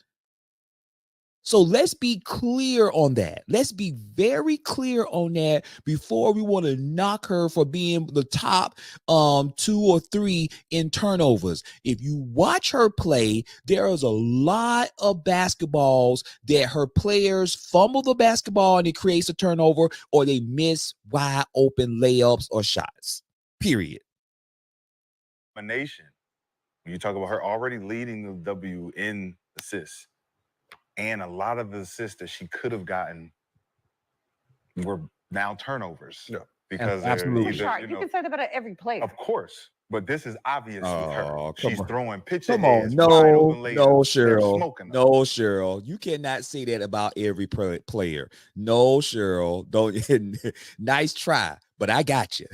So let's be clear on that. Let's be very clear on that before we want to knock her for being the top 2 or 3 in turnovers. If you watch her play, there is a lot of basketballs that her players fumble the basketball and it creates a turnover, or they miss wide open layups or shots. Period. Domination. When you talk about her already leading the W in assists. And a lot of the assists that she could have gotten were now turnovers. Yeah. Because Absolutely. Sure, you can say that about every player. Of course. But this is obvious with her. She's on. throwing pitch Come aheads, on, wide open layups. no, They're Sheryl, smoking them. no, Sheryl. You cannot say that about every player. No, Sheryl, don't. Nice try, but I got you.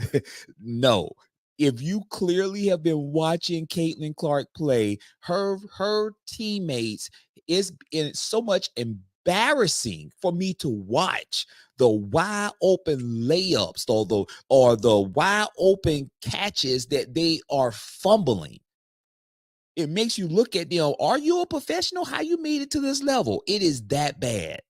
No, if you clearly have been watching Caitlin Clark play, her teammates is in so much embarrassing for me to watch the wide open layups or the wide open catches that they are fumbling. It makes you look at them. Are you a professional? How you made it to this level? It is that bad.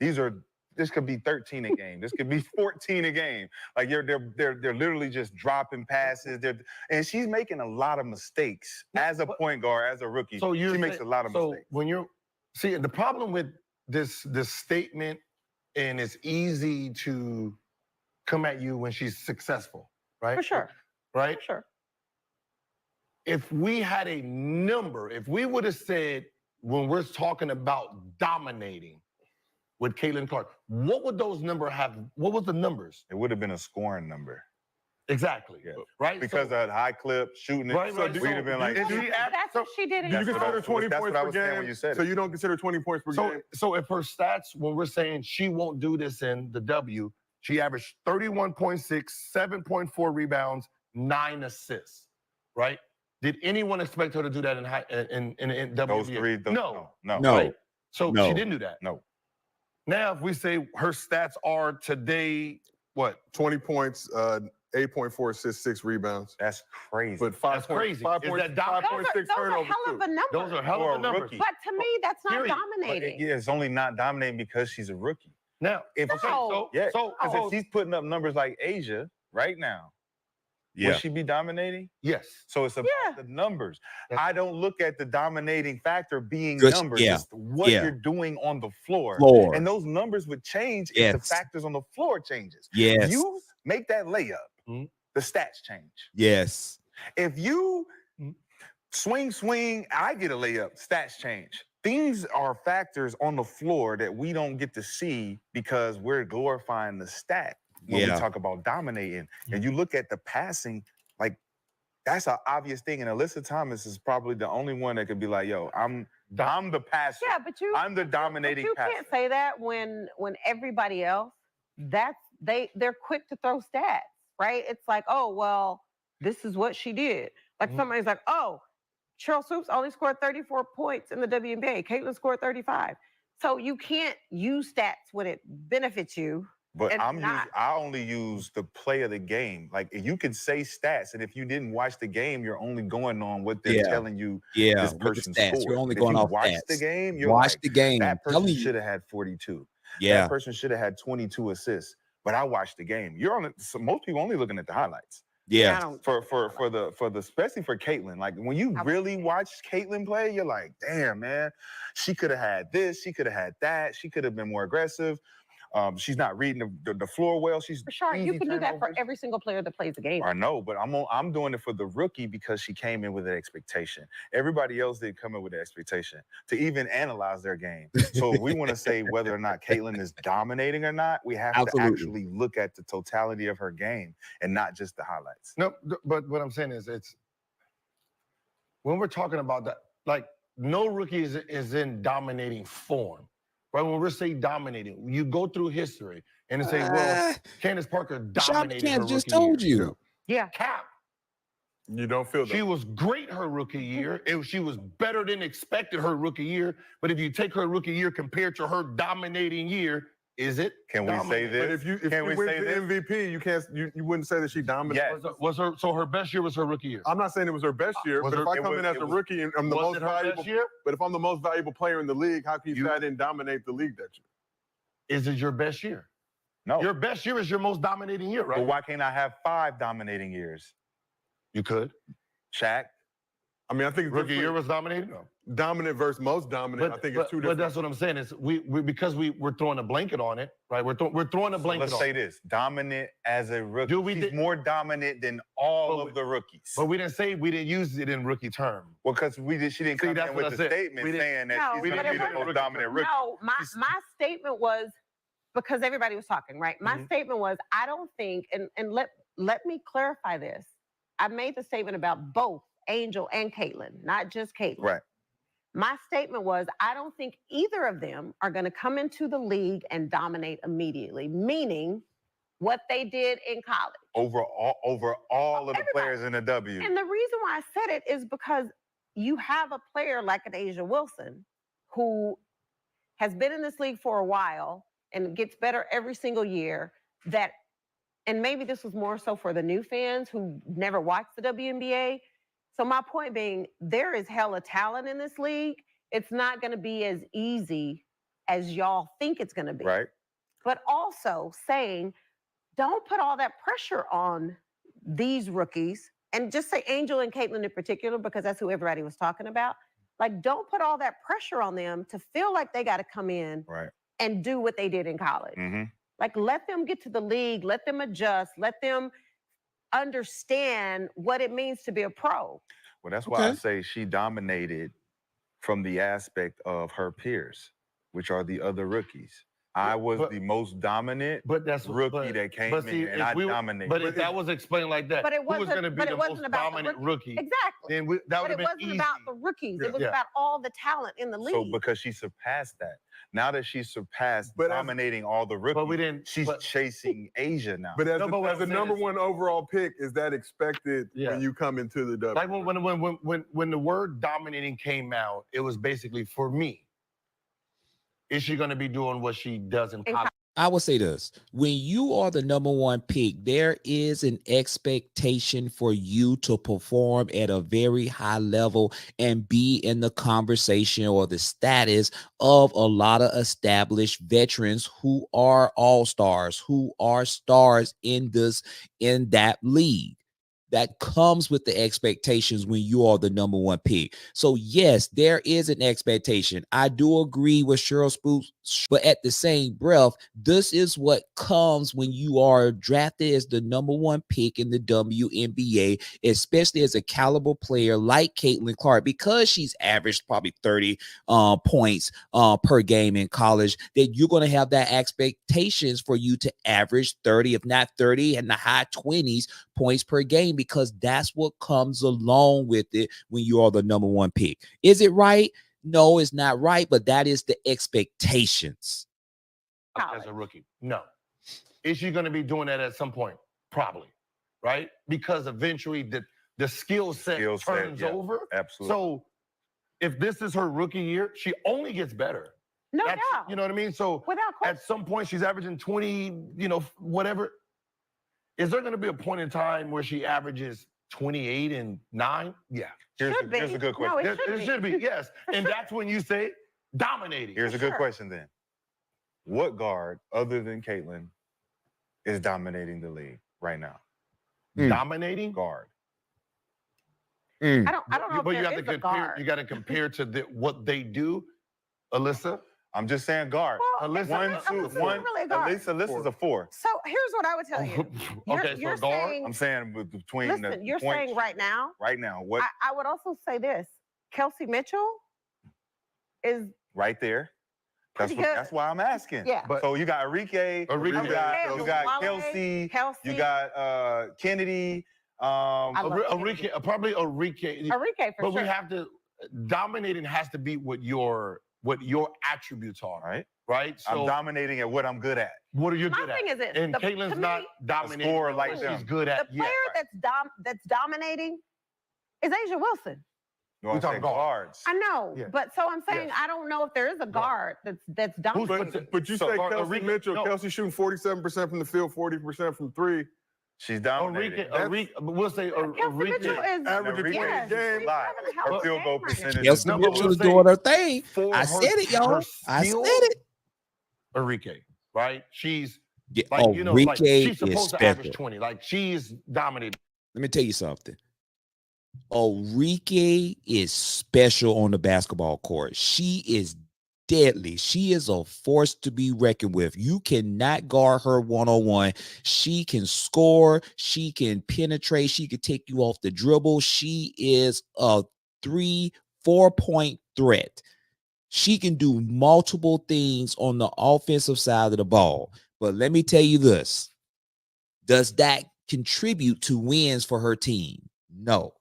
This could be 13 a game. This could be 14 a game. Like they're literally just dropping passes. And she's making a lot of mistakes as a point guard, as a rookie. So she makes a lot of mistakes. When you're the problem with this statement, and it's easy to come at you when she's successful, right? For sure. Right? For sure. If we had a number, if we would have said when we're talking about dominating with Caitlin Clark, what would those numbers have? What was the numbers? It would have been a scoring number. Exactly. Yeah. Right? Because of high clip, shooting it. Right, right. We'd have been like, That's what she did in Do you the consider 20 that's points what I per was saying game? when you said So it. you don't consider 20 points per game? So if her stats, when we're saying she won't do this in the W, she averaged 31.6, 7.4 rebounds, 9 assists, right? Did anyone expect her to do that in WNBA? Those three? No. No. So No. she didn't do that. No. Now, if we say her stats are today, what? 20 points, 8.4 assists, 6 rebounds. That's crazy. But 5 That's crazy. Is that 5.6 those are turnovers hell of too. a number. Those are hell For of a a numbers. rookie. But to me, that's not Period. dominating. Yeah, it's only not dominating because she's a rookie. Now, If No. yeah, so if she's putting up numbers like Asia right now, Yeah. would she be dominating? yes. So it's about Yeah. the numbers. Yes. I don't look at the dominating factor being Good, numbers. yeah, It's what yeah. you're doing on the floor. Floor. And those numbers would change if Yes. the factors on the floor changes. Yes. You make that layup. Mhm. the stats change. Yes. If you swing, I get a layup, stats change. Things are factors on the floor that we don't get to see because we're glorifying the stat when we talk about dominating. And you look at the passing, like that's an obvious thing. And Alyssa Thomas is probably the only one that could be like, yo, I'm the passer. Yeah, but I'm the dominating you passer. can't say that when everybody else, they're quick to throw stats, right? It's like, oh, well, this is what she did. Like somebody's like, oh, Sheryl Swoopes only scored 34 points in the WNBA. Caitlin scored 35. So you can't use stats when it benefits you. But I only use the play of the game. Like you can say stats, and if you didn't watch the game, you're only going on what they're telling you. This person scored. You're only But going if you off watch stats. the game. You're watch like, the game. That person should have had 42. Yeah. That person should have had 22 assists. But I watched the game. So most people only looking at the highlights. Yeah. For the especially for Caitlin. Like when you really watch Caitlin play, you're like, damn, man, she could have had this, she could have had that, she could have been more aggressive. She's not reading the floor well. She's Rashard, you can do that for every single player that plays the game. I know, but I'm doing it for the rookie because she came in with an expectation. Everybody else didn't come in with an expectation to even analyze their game. So if we want to say whether or not Caitlin is dominating or not, we have to actually look at the totality of her game and not just the highlights. No, but what I'm saying is it's when we're talking about that, like no rookie is in dominating form. Right, when we're saying dominating, you go through history and say, well, Candace Parker dominated her rookie just told year. you. Yeah. Cap. You don't feel that. She was great her rookie year. She was better than expected her rookie year. But if you take her rookie year compared to her dominating year, is it? Can we say this? But if you win the MVP, you wouldn't say that she dominated. Yes. So her best year was her rookie year. I'm not saying it was her best year, but if I come in as a rookie and I'm the most valuable, but if I'm the most valuable player in the league, how can you say I didn't dominate the league that year? Is it your best year? No. Your best year is your most dominating year, right? But why can't I have 5 dominating years? You could. Shaq. I mean, I think rookie year was dominated. No. Dominant versus most dominant. I think it's two different. But that's what I'm saying is because we're throwing a blanket on it, right? We're throwing a blanket. Let's say this: dominant as a rookie. She's more dominant than all of the rookies. But we didn't use it in rookie term. Well, because she didn't come in with the statement saying that she's going to be the most dominant rookie. No, my statement was because everybody was talking, right? My statement was I don't think, and let me clarify this. I made the statement about both Angel and Caitlin, not just Caitlin. Right. My statement was, I don't think either of them are going to come into the league and dominate immediately, meaning what they did in college. Over all of the players in the W. And the reason why I said it is because you have a player like an A'ja Wilson who has been in this league for a while and gets better every single year that, and maybe this was more so for the new fans who never watched the WNBA. So my point being, there is hella talent in this league. It's not going to be as easy as y'all think it's going to be. Right. But also saying, don't put all that pressure on these rookies, and just say Angel and Caitlin in particular, because that's who everybody was talking about. Like, don't put all that pressure on them to feel like they got to come in and do what they did in college. Like, let them get to the league, let them adjust, let them understand what it means to be a pro. Well, that's why I say she dominated from the aspect of her peers, which are the other rookies. I was the most dominant rookie that came in, and I dominated. But if that was explained like that, who was going to be the most dominant rookie? Exactly. Then that would have been easy. But it wasn't about the rookies. It was about all the talent in the league. So because she surpassed that. Now that she surpassed dominating all the rookies, she's chasing A'ja now. But as the number one overall pick, is that expected when you come into the W? Like when the word dominating came out, it was basically, for me, is she going to be doing what she does in college? I would say this: when you are the number one pick, there is an expectation for you to perform at a very high level and be in the conversation or the status of a lot of established veterans who are all-stars, who are stars in that league. that comes with the expectations when you are the number one pick. So yes, there is an expectation. I do agree with Sheryl Swoopes, but at the same breath, this is what comes when you are drafted as the number one pick in the WNBA, especially as a caliber player like Caitlin Clark, because she's averaged probably 30 points per game in college, that you're going to have that expectations for you to average 30, if not 30, in the high 20s points per game, because that's what comes along with it when you are the number one pick. Is it right? No, it's not right, but that is the expectations. As a rookie, no. Is she going to be doing that at some point? Probably, right? Because eventually the skill set turns over. Absolutely. So if this is her rookie year, she only gets better. No doubt. You know what I mean? So without question, at some point she's averaging 20, whatever. Is there going to be a point in time where she averages 28 and 9? Yeah. Here's a good question. No, it should be, yes. And that's when you say dominating. Here's a good question then. What guard other than Caitlin is dominating the league right now? Dominating? Guard. I don't know. But if you have to compare. You got to compare to what they do, Alyssa. I'm just saying guard. Well, One, two, one. Really a guard. Alyssa's a 4. So here's what I would tell you. You're so guard. Saying, I'm saying between listen, the you're points, saying right now. Right now, what? I would also say this: Kelsey Mitchell is right there. That's why I'm asking. Yeah. So you got Enrique, you got Kelsey, you got Kennedy. Enrique, probably Enrique. Enrique for but sure. We have to dominating has to be what your attributes are. Right. So I'm dominating at what I'm good at. What are you good at? My thing is this, and Caitlin's not dominating. Scorer like them. She's good at. The player that's dominating is Asia Wilson. No, I'm saying guards. I know, but so I'm saying I don't know if there is a guard that's dominating. But you say Kelsey Mitchell. Kelsey shooting 47% from the field, 40% from 3. She's dominating. Enrique, we'll say Enrique is averaging 20 games. Her field goal percentage. Kelsey Mitchell is doing her thing. I said it, y'all. I said it. Enrique, right? She's Enrique she's supposed to average 20. Like she's dominating. Let me tell you something. Enrique is special on the basketball court. She is deadly. She is a force to be reckoned with. You cannot guard her one-on-one. She can score. She can penetrate. She can take you off the dribble. She is a 3-4 point threat. She can do multiple things on the offensive side of the ball. But let me tell you this. Does that contribute to wins for her team? No.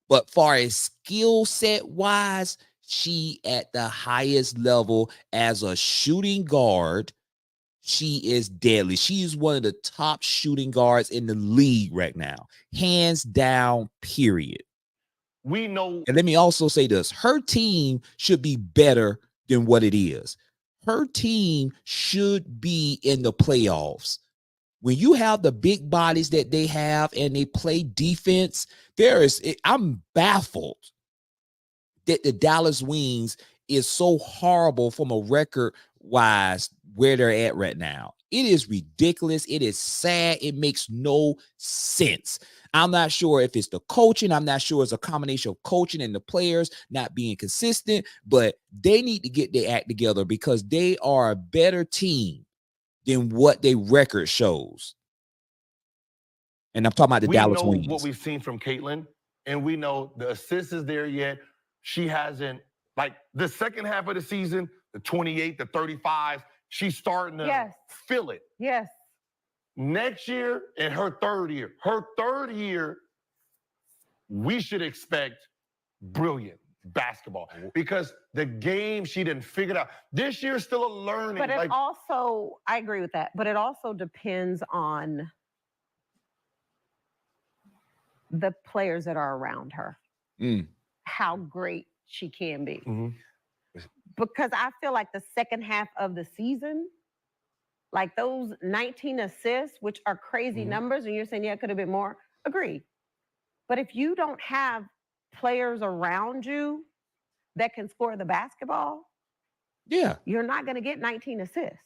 But far as skill set wise, she at the highest level as a shooting guard. She is deadly. She is one of the top shooting guards in the league right now. Hands down, period. We know. And let me also say this. Her team should be better than what it is. Her team should be in the playoffs. When you have the big bodies that they have and they play defense, I'm baffled that the Dallas Wings is so horrible from a record wise where they're at right now. It is ridiculous. It is sad. It makes no sense. I'm not sure if it's the coaching. I'm not sure it's a combination of coaching and the players not being consistent, but they need to get their act together because they are a better team than what their record shows. And I'm talking about the Dallas Wings. We know what we've seen from Caitlin, and we know the assist is there yet. She hasn't, like the second half of the season, the 28, the 35, she's starting to feel it. Yes. Next year and her third year, we should expect brilliant basketball because the game she didn't figure it out. This year's still a learning. But it also, I agree with that, but it also depends on the players that are around her, how great she can be. Because I feel like the second half of the season, like those 19 assists, which are crazy numbers, and you're saying, yeah, it could have been more, agree. But if you don't have players around you that can score the basketball, you're not going to get 19 assists.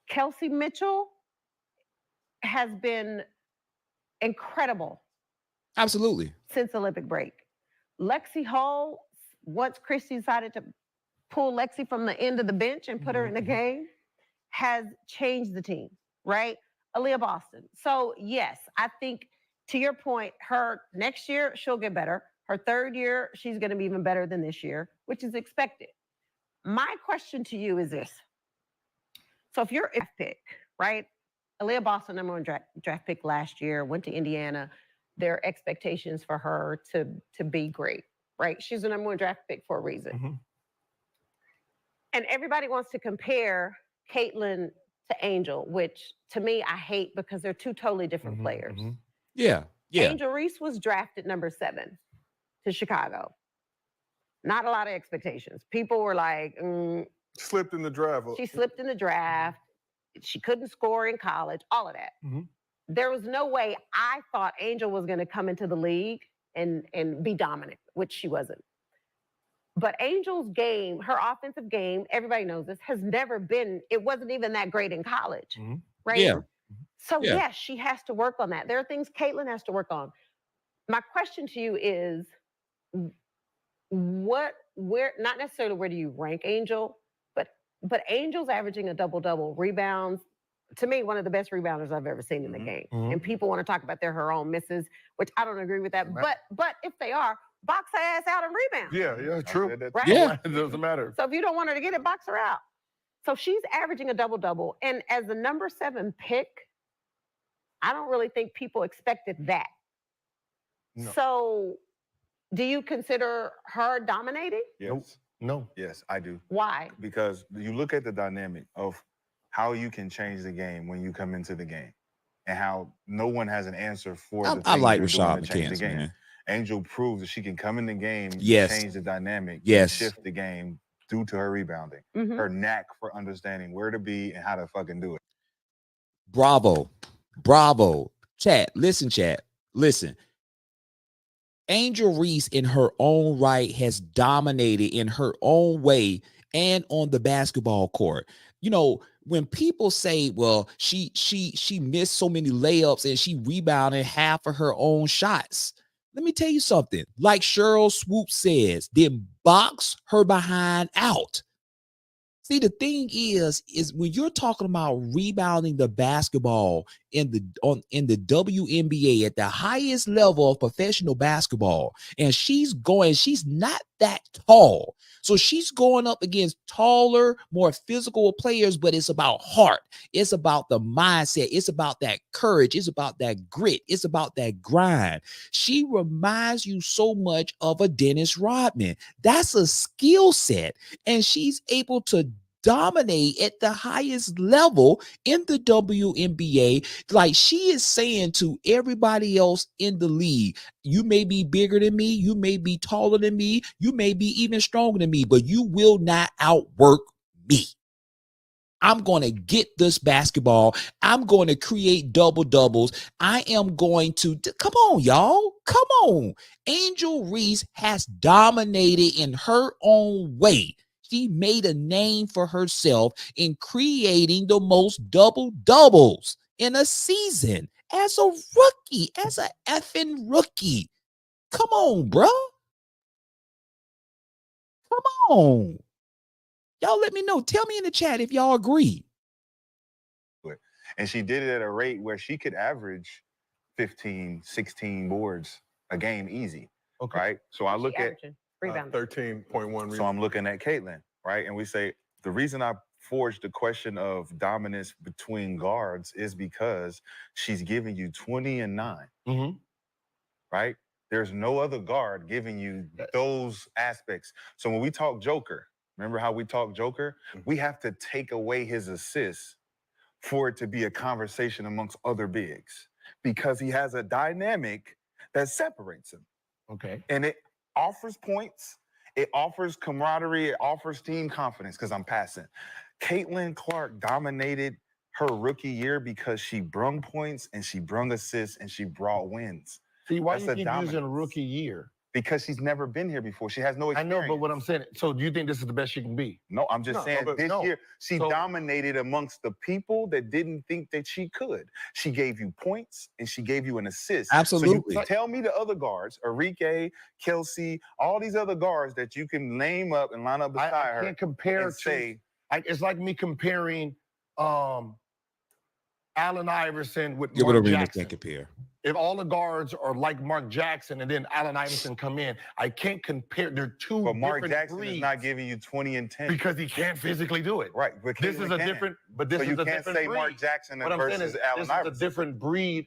Kelsey Mitchell has been incredible. Absolutely. Since Olympic break. Lexi Hall, once Christy decided to pull Lexi from the end of the bench and put her in the game, has changed the team, right? Aaliyah Boston. So yes, I think to your point, her next year, she'll get better. Her third year, she's going to be even better than this year, which is expected. My question to you is this. So if you're a pick, right? Aaliyah Boston, number one draft pick last year, went to Indiana. There are expectations for her to be great, right? She's the number one draft pick for a reason. And everybody wants to compare Caitlin to Angel, which to me, I hate because they're two totally different players. Yeah. Angel Reese was drafted number 7 to Chicago. Not a lot of expectations. People were like, Slipped in the draft. She slipped in the draft. She couldn't score in college, all of that. There was no way I thought Angel was going to come into the league and be dominant, which she wasn't. But Angel's game, her offensive game, everybody knows this, has never been, it wasn't even that great in college, right? Yeah. So yes, she has to work on that. There are things Caitlin has to work on. My question to you is, where, not necessarily where do you rank Angel, but Angel's averaging a double-double, rebounds. To me, one of the best rebounders I've ever seen in the game. And people want to talk about her own misses, which I don't agree with that. But if they are, box her ass out and rebound. Yeah, true. Right? Yeah. It doesn't matter. So if you don't want her to get it, box her out. So she's averaging a double-double. And as the number 7 pick, I don't really think people expected that. No. So do you consider her dominating? Yes. No. Yes, I do. Why? Because you look at the dynamic of how you can change the game when you come into the game, and how no one has an answer for the I things like you're doing Rashad to change the McCants, game. man. Angel proves that she can come in the game, Yes. change the dynamic, and Yes. shift the game due to her rebounding, her knack for understanding where to be and how to fucking do it. Bravo. Chat. Listen. Angel Reese in her own right has dominated in her own way and on the basketball court. You know, when people say, well, she missed so many layups and she rebounded half of her own shots. Let me tell you something. Like Sheryl Swoopes says, then box her behind out. See, the thing is when you're talking about rebounding the basketball in the WNBA at the highest level of professional basketball, and she's not that tall. So she's going up against taller, more physical players, but it's about heart. It's about the mindset. It's about that courage. It's about that grit. It's about that grind. She reminds you so much of a Dennis Rodman. That's a skill set. And she's able to dominate at the highest level in the WNBA. Like she is saying to everybody else in the league, you may be bigger than me, you may be taller than me, you may be even stronger than me, but you will not outwork me. I'm going to get this basketball. I'm going to create double doubles. I am going to, come on, y'all. Come on. Angel Reese has dominated in her own way. She made a name for herself in creating the most double doubles in a season as a rookie, as an effing rookie. Come on, bro. Come on. Y'all let me know. Tell me in the chat if y'all agree. And she did it at a rate where she could average 15, 16 boards a game easy, right? So I look at 13.1 rebounds. So I'm looking at Caitlin, right? And we say, the reason I forged the question of dominance between guards is because she's giving you 20 and 9, right? There's no other guard giving you those aspects. So when we talk Joker, remember how we talk Joker? We have to take away his assists for it to be a conversation amongst other bigs, because he has a dynamic that separates him. Okay. And it offers points, it offers camaraderie, it offers team confidence, because I'm passing. Caitlin Clark dominated her rookie year because she brung points and she brung assists and she brought wins. See, why do That's you a keep using dominance. rookie year? Because she's never been here before. She has no experience. I know, but what I'm saying, so do you think this is the best she can be? No, I'm just saying this year, she So- dominated amongst the people that didn't think that she could. She gave you points and she gave you an assist. Absolutely. So you tell me the other guards, Arike, Kelsey, all these other guards that you can name up and line up beside her. I can't compare and say, it's like me comparing Allen Iverson with Gilbert Mark Arena Jackson. can't compare. If all the guards are like Mark Jackson and then Allen Iverson come in, I can't compare. They're two but Mark different Jackson breeds is not giving you 20 and 10. because he can't physically do it. Right. But This is a different, but this so is you a can't different say breed. Mark Jackson What I'm saying versus is, Allen this Iverson. is a different breed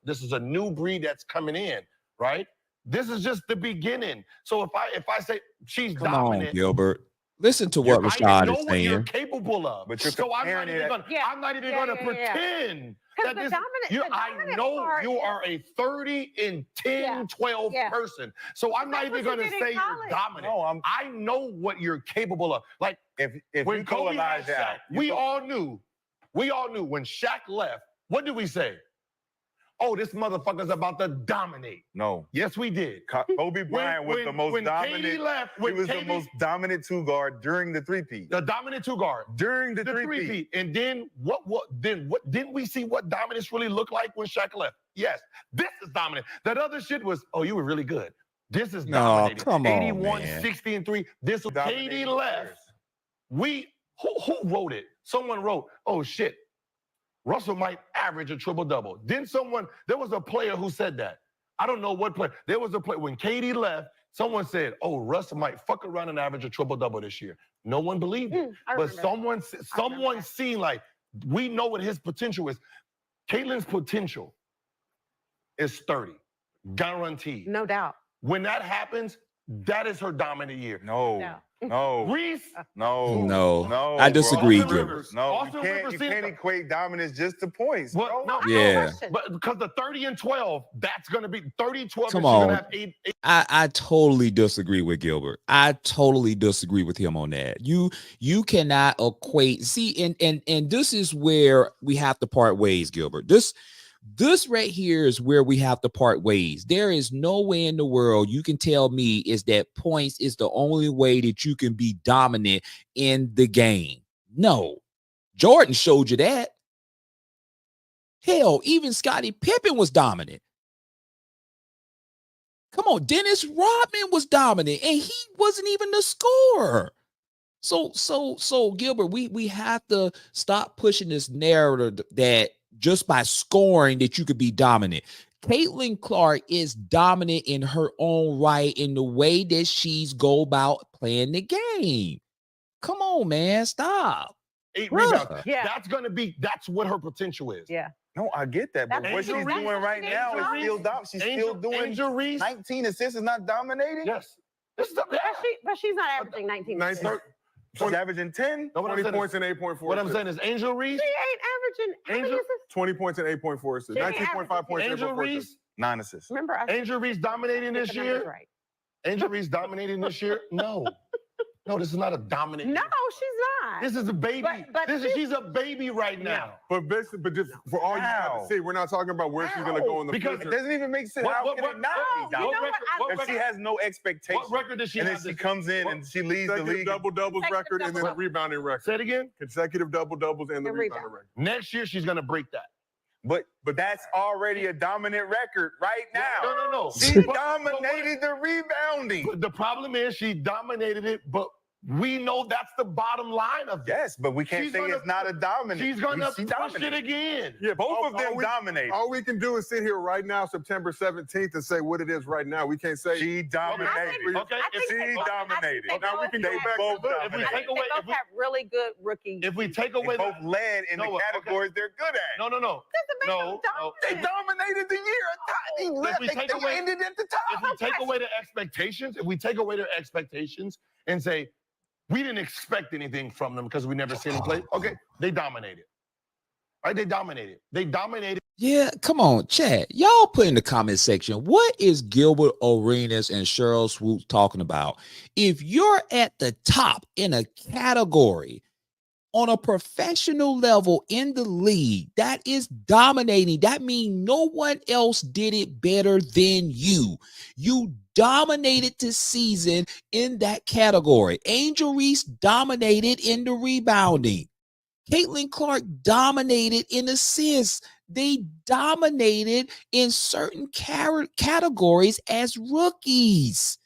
this is a new breed that's coming in, right? This is just the beginning. So if I say she's Come dominant, on, Gilbert. Listen to what I Rashad know is what you're saying. capable of. But you're so I'm not comparing even it- gonna, I'm not even gonna pretend Because that the this. dominant I know part you is- are a 30 and 10, Yeah. 12 Yeah. person. So I'm not That's even what you gonna did in say you're college. dominant. No, I know what you're capable of. Like if when you throw Kobe had Elijah Shaq, out, we all knew when Shaq left. What did we say? Oh, this motherfucker's about to dominate. No. Yes, we did. Kobe Bryant was the most when dominant. KD left, He was the most dominant two guard during the three-peat. the dominant two guard. During the The three-peat. three-peat. And then what didn't we see what dominance really looked like when Shaq left? Yes, this is dominant. That other shit was, oh, you were really good. This is No, dominating. come on, 81, man. 60 and 3. This was KD left. We who wrote it? Someone wrote, oh shit, Russell might average a triple-double. Then there was a player who said that. I don't know what player. There was a player, when KD left, someone said, oh, Russell might fuck around and average a triple-double this year. No one believed it. I But remember someone seen, like, we know what his potential is. Caitlin's potential is 30, guaranteed. No doubt. When that happens, that is her dominant year. No. No. No. Reese, No. No. No. I disagree, Austin Gilbert. Rivers. No, Austin you Rivers can't said- equate dominance just to points. what? bro. No, Yeah. but because the 30 and 12, that's going to be 30, 12, Come and she's going on. to have eight. I totally disagree with Gilbert. I totally disagree with him on that. You cannot equate. See, and this is where we have to part ways, Gilbert. This right here is where we have to part ways. There is no way in the world you can tell me is that points is the only way that you can be dominant in the game. No. Jordan showed you that. Hell, even Scottie Pippen was dominant. Come on, Dennis Rodman was dominant, and he wasn't even the scorer. So Gilbert, we have to stop pushing this narrative that just by scoring that you could be dominant. Caitlin Clark is dominant in her own right in the way that she's go about playing the game. Come on, man, stop. 8 Bruh. rebounds. Yeah. That's what her potential is. Yeah. No, I get that. But That's what she's Angel Reese. doing right now is still dominant. She's still doing Angel Reese. 19 assists is not dominating. Yes. This is the, But she's not averaging 19. 19 assists. She's averaging 10. No, what I'm 20 saying points is, and 8.4 what I'm assists. saying is Angel Reese. She ain't averaging. How many Angel- assists? 20 points and 8.4 assists. She ain't 19.5 points, Angel 8.4 assists. Reese. 9 assists. Remember, I Angel Reese dominating get this the numbers year. right. Angel Reese dominating this year. No, this is not a dominant. No, year. she's not. This is a baby. But She's a baby right now. But basically, but just for all you have How? to see, we're not talking about where she's going to go in the Because It future. doesn't even make sense. What- How what- can what- it not no, be you know dominant? what? If she has no expectation, What record does she and then have? she this- comes in what- and she leads the Consecutive league. double-doubles record and then the double-doubles. rebounding record. Say it again. Consecutive double-doubles and the And rebounding rebound. record. Next year she's gonna break that. But that's already a dominant record right now. No. She But- dominated the rebounding. But the problem is she dominated it, but we know that's the bottom line of it. Yes, but we can't She's say gonna- it's not a dominant. She's gonna She push it dominated. again. Yeah, Both of them all dominated. all we can do is sit here right now, September 17th, and say what it is right now. We can't say She I dominated. think- Okay, I think she they both- dominated. I think Now we can go They back. both Look, if we dominated. I take think away, they both have really good rookie. if we take They away, both led in the No, okay. categories they're good at. no. Because the man No, was no. They dominant. dominated the year. They left. we They take away- ended at the If top. we take away the expectations, and say we didn't expect anything from them because we never seen them play, okay, they dominated. Right? They dominated. Yeah, come on, chat. Y'all put in the comment section, what is Gilbert Arenas and Sheryl Swoopes talking about? If you're at the top in a category on a professional level in the league, that is dominating. That means no one else did it better than you. You dominated this season in that category. Angel Reese dominated in the rebounding. Caitlin Clark dominated in assists. They dominated in certain categories as rookies.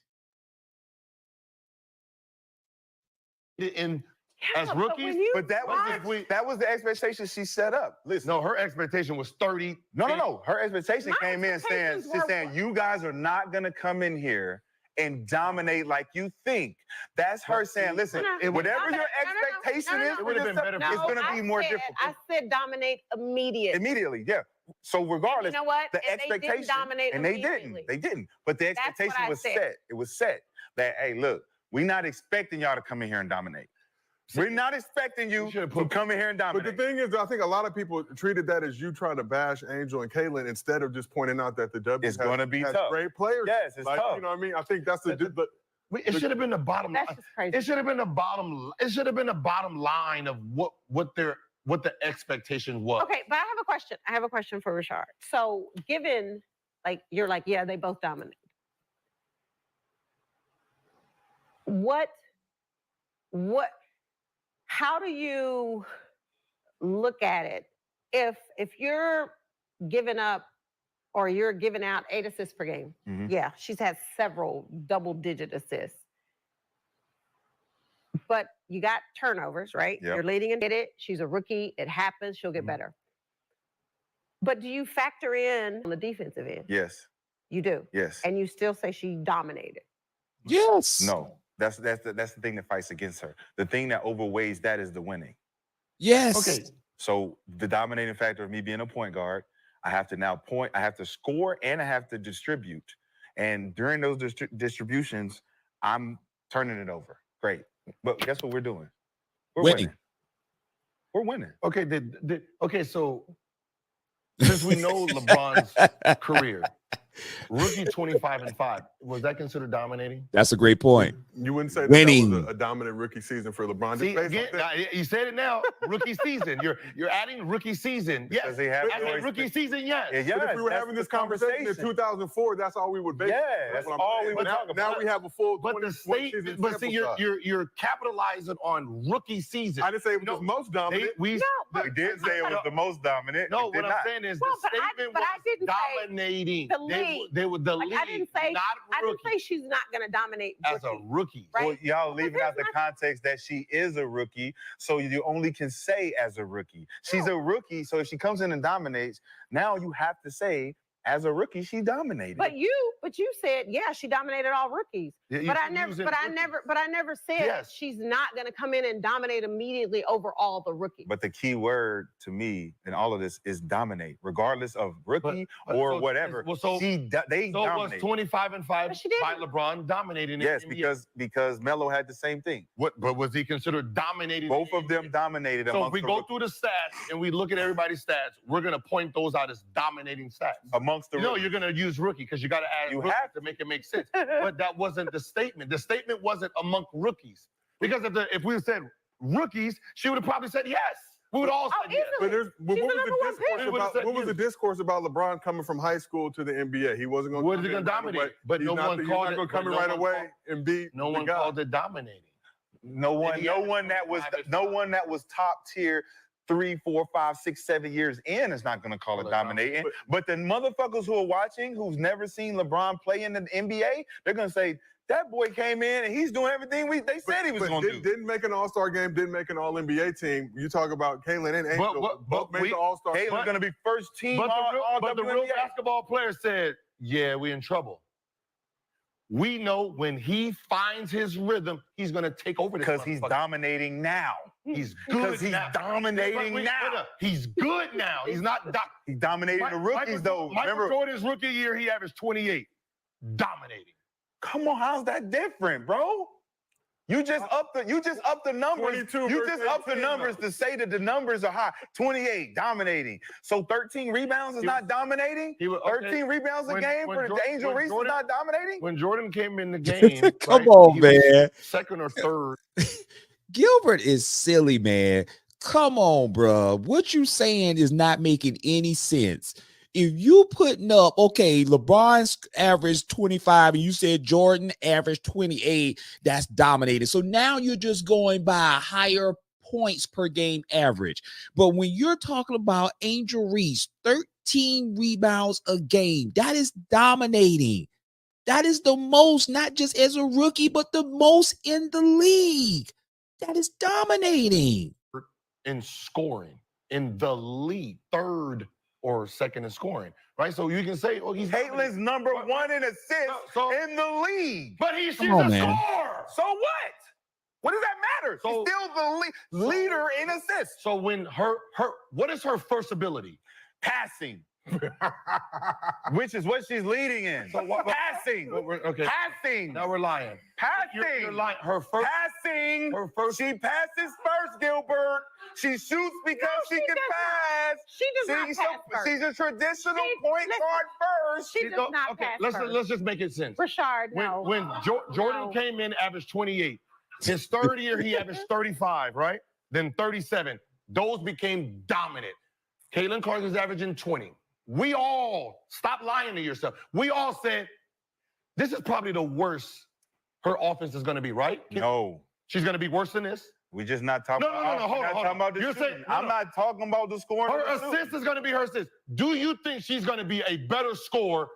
As rookies, but that was the expectation she set up. Listen, no, her expectation was 30. No. Her expectation came in saying, you guys are not gonna come in here and dominate like you think. That's her saying, listen, whatever your expectation is, it would have been better. It's gonna be more difficult. I said dominate immediately. Immediately, yeah. So regardless, you know what? the expectation, they didn't. But the expectation was set. It was set that, hey, look, we're not expecting y'all to come in here and dominate. We're not expecting you to come in here and dominate. But the thing is, I think a lot of people treated that as you trying to bash Angel and Caitlin instead of just pointing out that the W is going to be has tough. Great players. Yes, it's tough. You know what I mean? I think that's the it should have been the bottom line. That's just crazy. It should have been the bottom. It should have been the bottom line of what the expectation was. Okay, but I have a question. I have a question for Rashard. So, given you're like, yeah, they both dominate. How do you look at it if you're giving up or you're giving out 8 assists per game? Mm-hmm. Yeah, she's had several double-digit assists. But you got turnovers, right? Yep. You're leading and get it. She's a rookie. It happens. She'll get better. But do you factor in on the defensive end? Yes. You do? Yes. And you still say she dominated? Yes. No. That's the thing that fights against her. The thing that overweighs that is the winning. Yes. Okay. So the dominating factor of me being a point guard, I have to now point, I have to score, and I have to distribute. And during those distributions, I'm turning it over. Great. But guess what we're doing? We're winning. We're winning. Okay. Okay. So since we know LeBron's career, rookie 25-5, was that considered dominating? That's a great point. You wouldn't say that Winning. was a dominant rookie season for LeBron. See, again, you said it now. Rookie season. You're adding rookie season. Yes. Rookie season. Yes. Yeah, but if we were having this conversation in 2004, that's all we would base. Yeah, that's all we would talk about. Now we have a full. But see, you're capitalizing on rookie season. I didn't say it was most dominant. We did say it was the most dominant. No, what I'm saying is the statement was dominating. They were the league. I didn't say she's not going to dominate as a rookie. Right? Well, y'all leaving out the context that she is a rookie, so you only can say as a rookie. She's a rookie, so if she comes in and dominates, now you have to say as a rookie she dominated. But you said, yeah, she dominated all rookies. Yeah, but I never said she's not going to come in and dominate immediately over all the rookies. But the key word to me in all of this is dominate, regardless of rookie or whatever. Well, so they dominate. Was 25-5 by LeBron dominating? Yes, because Melo had the same thing. But was he considered dominating? Both of them dominated. So if we go through the stats and we look at everybody's stats, we're going to point those out as dominating stats amongst the. No, you're going to use rookie because you got to add. You have to make it make sense. But that wasn't the statement. The statement wasn't among rookies. Because if we said rookies, she would have probably said yes. We would all say yes. But what was the discourse about LeBron coming from high school to the NBA? He wasn't going to dominate. But no one called it coming right away and beat. No one called it dominating. No one that was top tier 3, 4, 5, 6, 7 years in is not going to call it dominating. But the motherfuckers who are watching, who's never seen LeBron play in the NBA, they're going to say, that boy came in and he's doing everything they said he was going to do. Didn't make an All-Star game, didn't make an All-NBA team. You talk about Caitlin and Angel, both made the All-Star game. Caitlin's going to be first team but the real basketball player said, yeah, we're in trouble. We know when he finds his rhythm, he's going to take over this. Because he's dominating now. He's good now. Dominating now. He's good now. He's not. He's dominating the rookies, though. Michael Jordan's rookie year, he averaged 28. Dominating. Come on, how's that different, bro? You just up the numbers. You just up the numbers to say that the numbers are high. 28, dominating. So 13 rebounds is not dominating? 13 rebounds a game for the Angel Reese is not dominating? When Jordan came in the game, come on, man. Second or third Gilbert is silly, man. Come on, bro. What you saying is not making any sense. If you putting up, okay, LeBron's average 25 and you said Jordan average 28, that's dominated. So now you're just going by a higher points per game average. But when you're talking about Angel Reese, 13 rebounds a game, that is dominating. That is the most, not just as a rookie, but the most in the league. That is dominating. In scoring, in the league, third or second in scoring, right? So you can say, oh, he's Caitlin's number one in assists in the league. But she's a man. scorer. So what? What does that matter? So- She's still the leader in assists. So when what is her first ability? Passing. Which is what she's leading in. So Passing. Okay. Passing. Now we're lying. Passing. You're lying. Her first. Passing. Her first. She passes first, Gilbert. She shoots because she can pass. She does not pass first. She's a traditional point listen, guard first. She does not pass first. Let's just make it sense. Rashard, no. When Jordan came in, averaged 28. His third year, he averaged 35, right? Then 37. Those became dominant. Caitlin Clark is averaging 20. We all, stop lying to yourself. We all said, this is probably the worst her offense is going to be, right? No. She's going to be worse than this? We're just not talking about. No, hold on. You're saying, I'm not talking about the scoring. Her assist is going to be her assist. Do you think she's going to be a better scorer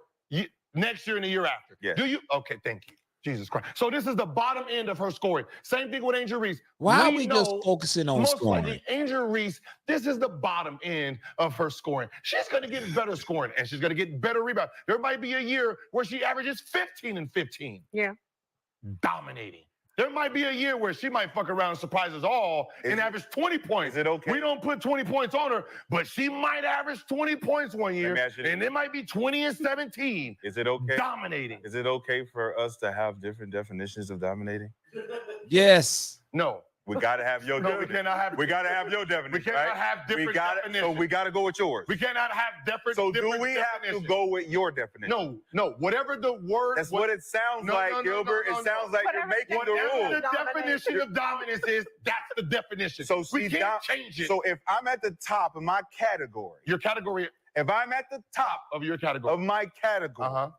next year and the year after? Yeah. Do you? Okay, thank you. Jesus Christ. So this is the bottom end of her scoring. Same thing with Angel Reese. Why are we just focusing on scoring? Likely, Angel Reese, this is the bottom end of her scoring. She's going to get better scoring, and she's going to get better rebound. There might be a year where she averages 15 and 15. Yeah. Dominating. There might be a year where she might fuck around and surprise us all and average 20 points. Is it okay? We don't put 20 points on her, but she might average 20 points one year, and it might be 20 and 17. Is it okay? Dominating. Is it okay for us to have different definitions of dominating? Yes. No. We gotta have your No, we cannot have. We gotta have your definition. We cannot right? have different definitions. So we gotta go with yours. We cannot have different. So different do we have to definitions. go with your definition? No. Whatever the word. That's what it sounds like, Gilbert. It sounds like you're making the Whatever rules. the definition of dominance is, that's the definition. So we can't change it. So if I'm at the top of my category, Your category. if I'm at the top Of your category. of my category,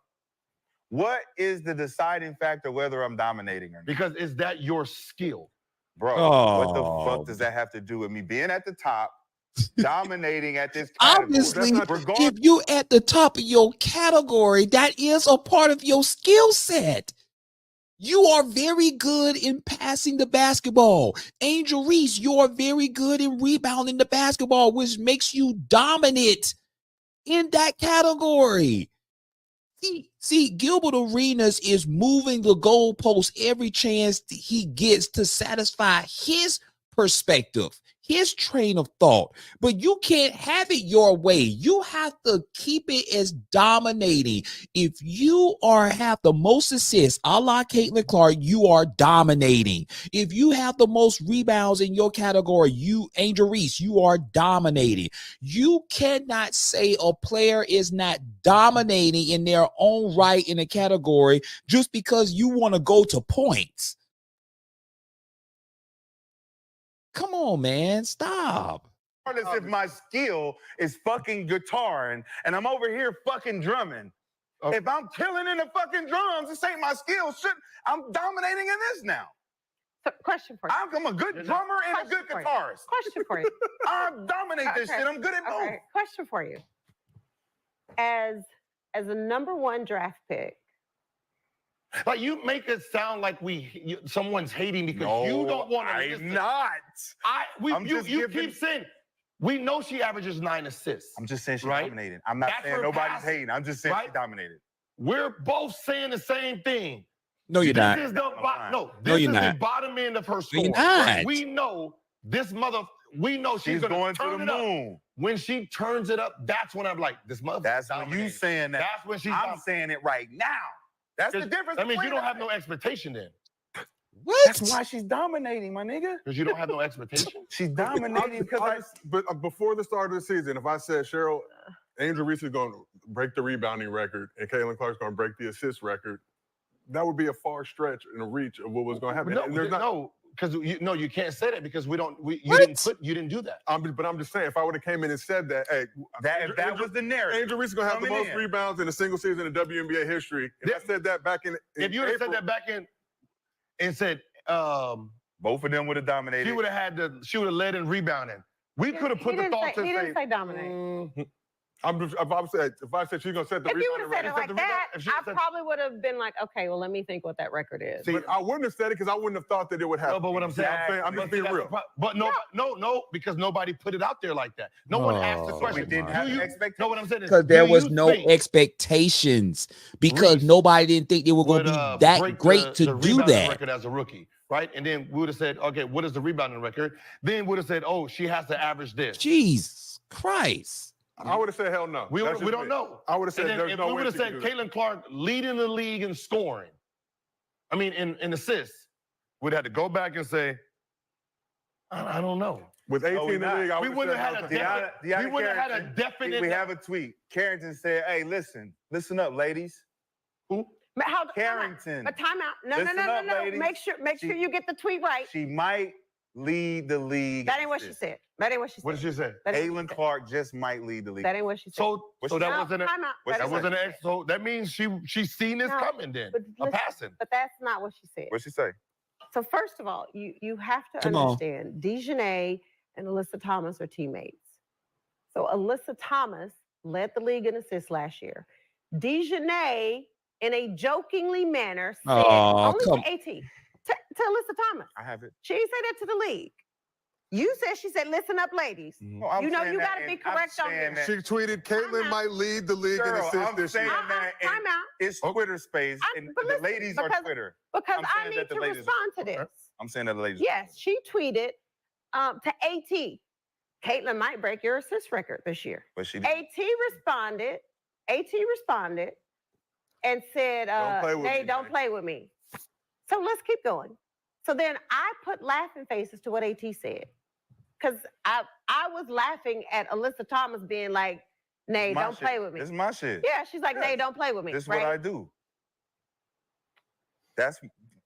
what is the deciding factor whether I'm dominating or not? Because is that your skill? Bro, what the fuck does that have to do with me being at the top, dominating at this category? Obviously, if you at the top of your category, that is a part of your skill set. You are very good in passing the basketball. Angel Reese, you are very good in rebounding the basketball, which makes you dominant in that category. See, Gilbert Arenas is moving the goalpost every chance he gets to satisfy his perspective, his train of thought. But you can't have it your way. You have to keep it as dominating. If you have the most assists, a la Caitlin Clark, you are dominating. If you have the most rebounds in your category, Angel Reese, you are dominating. You cannot say a player is not dominating in their own right in a category just because you want to go to points. Come on, man. Stop. Regardless if my skill is fucking guitaring and I'm over here fucking drumming. If I'm killing in the fucking drums, this ain't my skill. Shit, I'm dominating in this now. So, question for you. I'm a good drummer and a good guitarist. Question for you. I dominate this shit. I'm good at both. Okay. Question for you. As a #1 draft pick. Like you make it sound like someone's hating because you don't want to. I'm not. You keep saying we know she averages 9 assists. I'm just saying she's right? dominating. I'm not saying nobody's hating. I'm just saying she dominated. We're both saying the same thing. No, you're not. This is the bottom end of her score. You're not. We know this mother. We know she's going turn to the moon. Up. When she turns it up, that's when I'm like, this mother. That's when you saying that. That's when she's. I'm saying it right now. That's the difference. I mean, you don't have no expectation then. What? That's why she's dominating, my nigga. Because you don't have no expectation. She's dominating because But before the start of the season, if I said Angel Reese is going to break the rebounding record and Caitlin Clark's going to break the assist record, that would be a far stretch and a reach of what was going to happen. because you can't say that because you didn't do that. But I'm just saying, if I would have came in and said that, hey, that was the narrative. Angel Reese is gonna have the most rebounds in a single season in WNBA history. If I said that back in if you would have said that back in and said both of them would have dominated. She would have led in rebounding. We could have put the thought to say. He didn't say dominate. If I said she's gonna set the if rebound, you would have said it like that, I probably would have been like, okay, well, let me think what that record is. See, but I wouldn't have said it because I wouldn't have thought that it would happen. No, but what I'm saying, I'm just being real. But no, because nobody put it out there like that. No one asked the question. We didn't have expectations. No, what I'm saying is because there was no expectations because nobody didn't think they were going to be that great to do that. Record as a rookie, right? And then we would have said, okay, what is the rebounding record? Then we would have said, oh, she has to average this. Jesus Christ. I would have said, hell no. We don't know. I would have said, there's no way. We would have said Caitlin Clark leading the league in scoring. I mean, in assists. We'd have to go back and say, I don't know. With 18 in the league, we wouldn't have had a definite. We have a tweet. Carrington said, hey, listen up, ladies. Who? Carrington. But time out. No. Ladies. Make sure you get the tweet right. She might lead the league. That ain't what she said. That ain't what she said. What did she say? Caitlin Clark just might lead the league. That ain't what she said. So that wasn't an so that means she's seen this coming then. A passing. But that's not what she said. What'd she say? So first of all, you have to understand Dejanay and Alyssa Thomas are teammates. So Alyssa Thomas led the league in assists last year. Dejanay, in a jokingly manner, said only to AT, to Alyssa Thomas. I have it. She didn't say that to the league. She said, listen up, ladies. Well, you got to be correct on this. She tweeted, Caitlin might lead the league in assists this year. I'm out. It's Twitter space, and the ladies are Twitter. Because I need to respond to this. I'm saying that the ladies. Yes, she tweeted to AT, Caitlin might break your assist record this year. But she AT responded and said, don't play with me. So let's keep going. So then I put laughing faces to what AT said. Because I was laughing at Alyssa Thomas being like, Nay, don't play with me. This is my shit. Yeah, she's like, Nay, don't play with me. This is what I do. But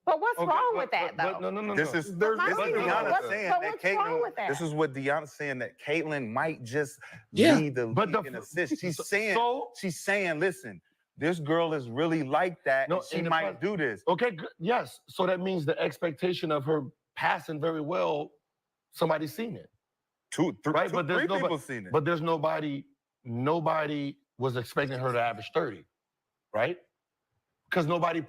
what's wrong with that, though? No. This is Deanna saying that Caitlin. This is what Deanna's saying, that Caitlin might just lead the league in assists. She's saying, listen, this girl is really like that, and she might do this. Okay, yes. So that means the expectation of her passing very well, somebody's seen it. Three people seen it. But there's nobody was expecting her to average 30, right? Because no one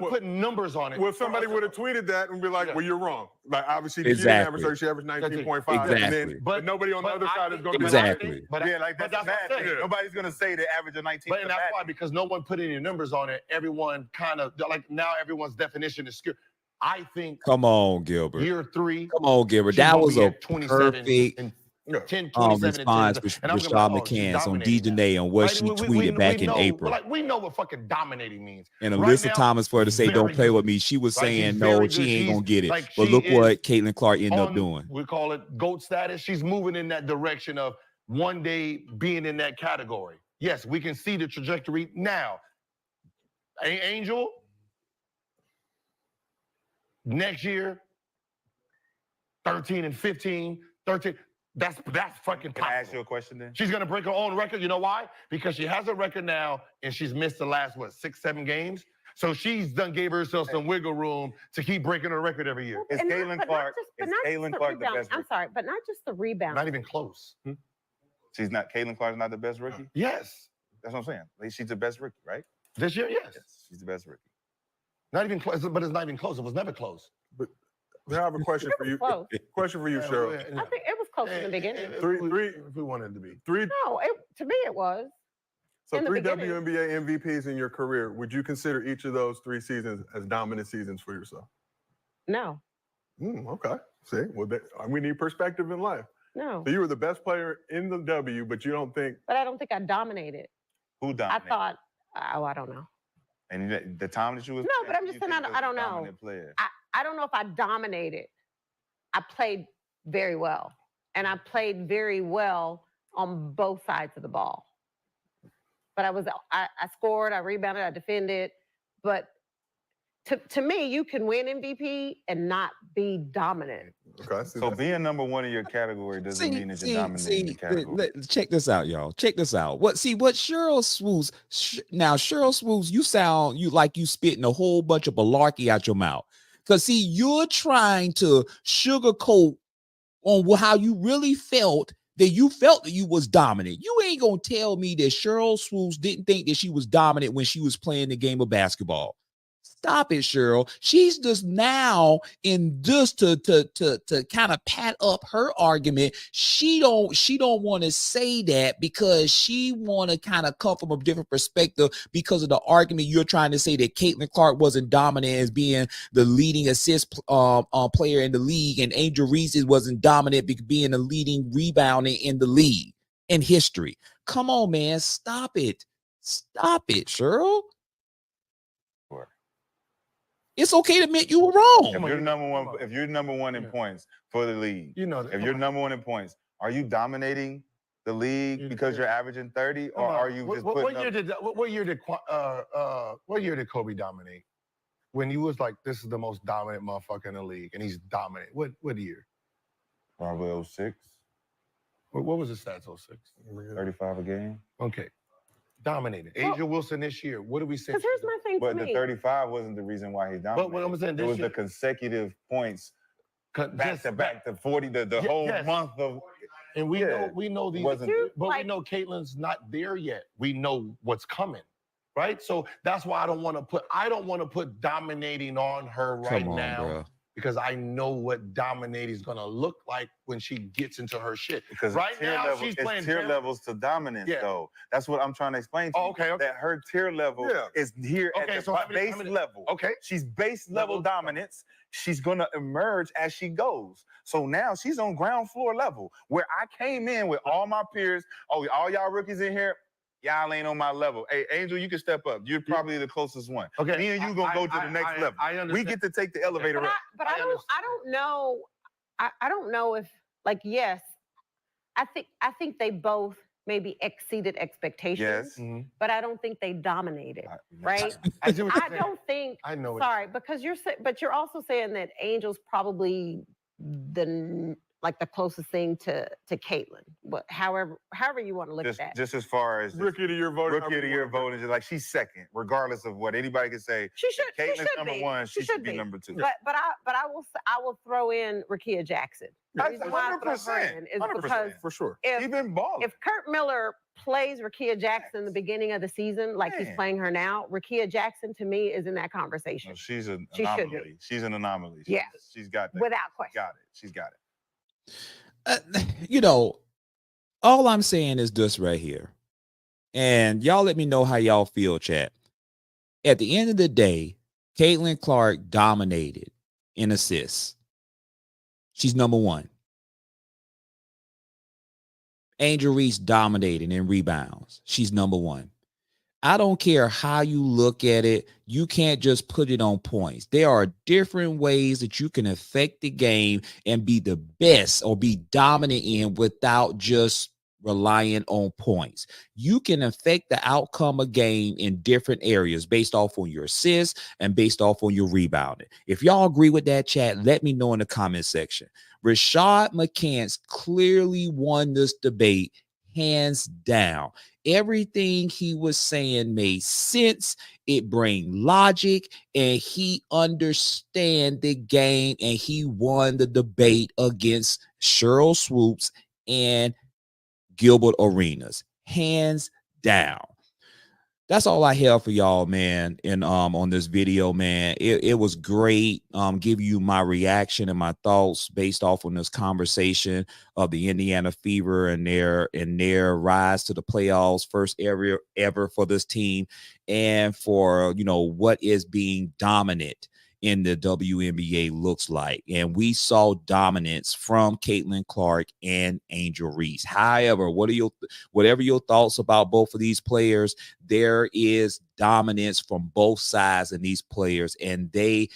put numbers on it. Well, somebody would have tweeted that and be like, well, you're wrong. Like, obviously, she averaged 19.5. Exactly. But nobody on the other side is going to be exactly. That's bad thing. Nobody's going to say they average a 19. But that's why, because no one put any numbers on it. Everyone kind of, like, now everyone's definition is skewed. I think. Come on, Gilbert. Year 3. Come on, Gilbert. That was a perfect 10, 27, response with Rashad McCants on Dejanay on what she tweeted back in April. Like, we know what fucking dominating means. And Alyssa Thomas, for her to say, don't play with me, she was saying, no, she ain't going to get it. But look what Caitlin Clark ended up doing. We call it GOAT status. She's moving in that direction of one day being in that category. Yes, we can see the trajectory now. Angel, next year, 13 and 15, 13. That's fucking possible. Can I ask you a question then? She's gonna break her own record. You know why? Because she has a record now, and she's missed the last 6, 7 games. So she's gave herself some wiggle room to keep breaking her record every year. Is Caitlin Clark the best? I'm sorry, but not just the rebound. Not even close. She's not. Caitlin Clark is not the best rookie. Yes, that's what I'm saying. Like, she's the best rookie, right? This year, yes. She's the best rookie. Not even close, but it's not even close. It was never close. But I have a question for you. Question for you, Cheryl. I think it was close in the beginning. If we wanted it to be. No, to me it was. So 3 WNBA MVPs in your career. Would you consider each of those 3 seasons as dominant seasons for yourself? No. Okay. See, well, we need perspective in life. No. So you were the best player in the W, but you don't think. But I don't think I dominated. Who dominated? I thought, I don't know. And the time that you was. No, but I'm just saying, I don't know. I don't know if I dominated. I played very well. And I played very well on both sides of the ball. But I scored, I rebounded, I defended. But to me, you can win MVP and not be dominant. Okay. So being number one in your category doesn't mean that you're dominating the category. Check this out, y'all. Check this out. What Sheryl Swoopes, now Sheryl Swoopes, you sound like you spitting a whole bunch of malarkey out your mouth. Because see, you're trying to sugarcoat on how you really felt that you was dominant. You ain't gonna tell me that Sheryl Swoopes didn't think that she was dominant when she was playing the game of basketball. Stop it, Sheryl. She's just now in this to kind of pat up her argument. She don't want to say that because she want to kind of come from a different perspective because of the argument you're trying to say that Caitlin Clark wasn't dominant as being the leading assist player in the league, and Angel Reese wasn't dominant being the leading rebounder in the league in history. Come on, man. Stop it. Stop it, Sheryl. It's okay to admit you were wrong. If you're number one in points for the league, if you're number one in points, are you dominating the league because you're averaging 30, or are you just what year did Kobe dominate? When he was like, this is the most dominant motherfucker in the league, and he's dominant. What year? Probably 06. What was his stats 06? 35 a game. Okay. Dominated. Angel Wilson this year. What do we say? Because here's my thing But the 35 wasn't the reason why he dominated. But what I'm saying, it was the consecutive points back to back, the 40, the whole month of. And we know these, but we know Caitlin's not there yet. We know what's coming, right? So that's why I don't want to put dominating on her now. Bro. Because I know what dominating is gonna look like when she gets into her shit. Because right now she's playing tier levels to dominance, though. That's what I'm trying to explain to you. Okay. That her tier level is here at the base level. Okay. She's base level dominance. She's gonna emerge as she goes. So now she's on ground floor level, where I came in with all my peers. Oh, all y'all rookies in here. Y'all ain't on my level. Hey, Angel, you can step up. You're probably the closest one. Okay. Me and you gonna go to the next level. I understand. We get to take the elevator up. But I don't know. I don't know if, like, yes, I think they both maybe exceeded expectations. Yes. But I don't think they dominated. Right? I don't think. I know. Sorry, because you're also saying that Angel's probably the closest thing to Caitlin. But however you want to look at that. Just as far as rookie of the year voting. Rookie of the year voting is like she's second, regardless of what anybody can say. Caitlin's number one. She should be number two. But I will throw in Rickea Jackson. The reason why I throw her in is because for sure. If Kurt Miller plays Rickea Jackson in the beginning of the season, like he's playing her now, Rickea Jackson to me is in that conversation. No, she's an anomaly. She's an anomaly. She's got that. Without question. Got it. She's got it. All I'm saying is this right here. And y'all let me know how y'all feel, chat. At the end of the day, Caitlin Clark dominated in assists. She's number one. Angel Reese dominated in rebounds. She's number one. I don't care how you look at it. You can't just put it on points. There are different ways that you can affect the game and be the best or be dominant in without just relying on points. You can affect the outcome of game in different areas based off on your assists and based off on your rebounding. If y'all agree with that, chat, let me know in the comment section. Rashad McCants clearly won this debate hands down. Everything he was saying made sense. It bring logic, and he understand the game, and he won the debate against Sheryl Swoopes and Gilbert Arenas, hands down. That's all I have for y'all, man. And on this video, man, it was great. Give you my reaction and my thoughts based off on this conversation of the Indiana Fever and their rise to the playoffs, first ever for this team, and for what is being dominant in the WNBA looks like. And we saw dominance from Caitlin Clark and Angel Reese. However, whatever your thoughts about both of these players, there is dominance from both sides in these players, and they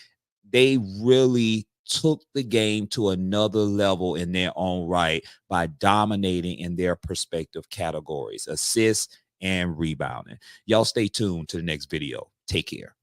really took the game to another level in their own right by dominating in their respective categories, assists and rebounding. Y'all stay tuned to the next video. Take care.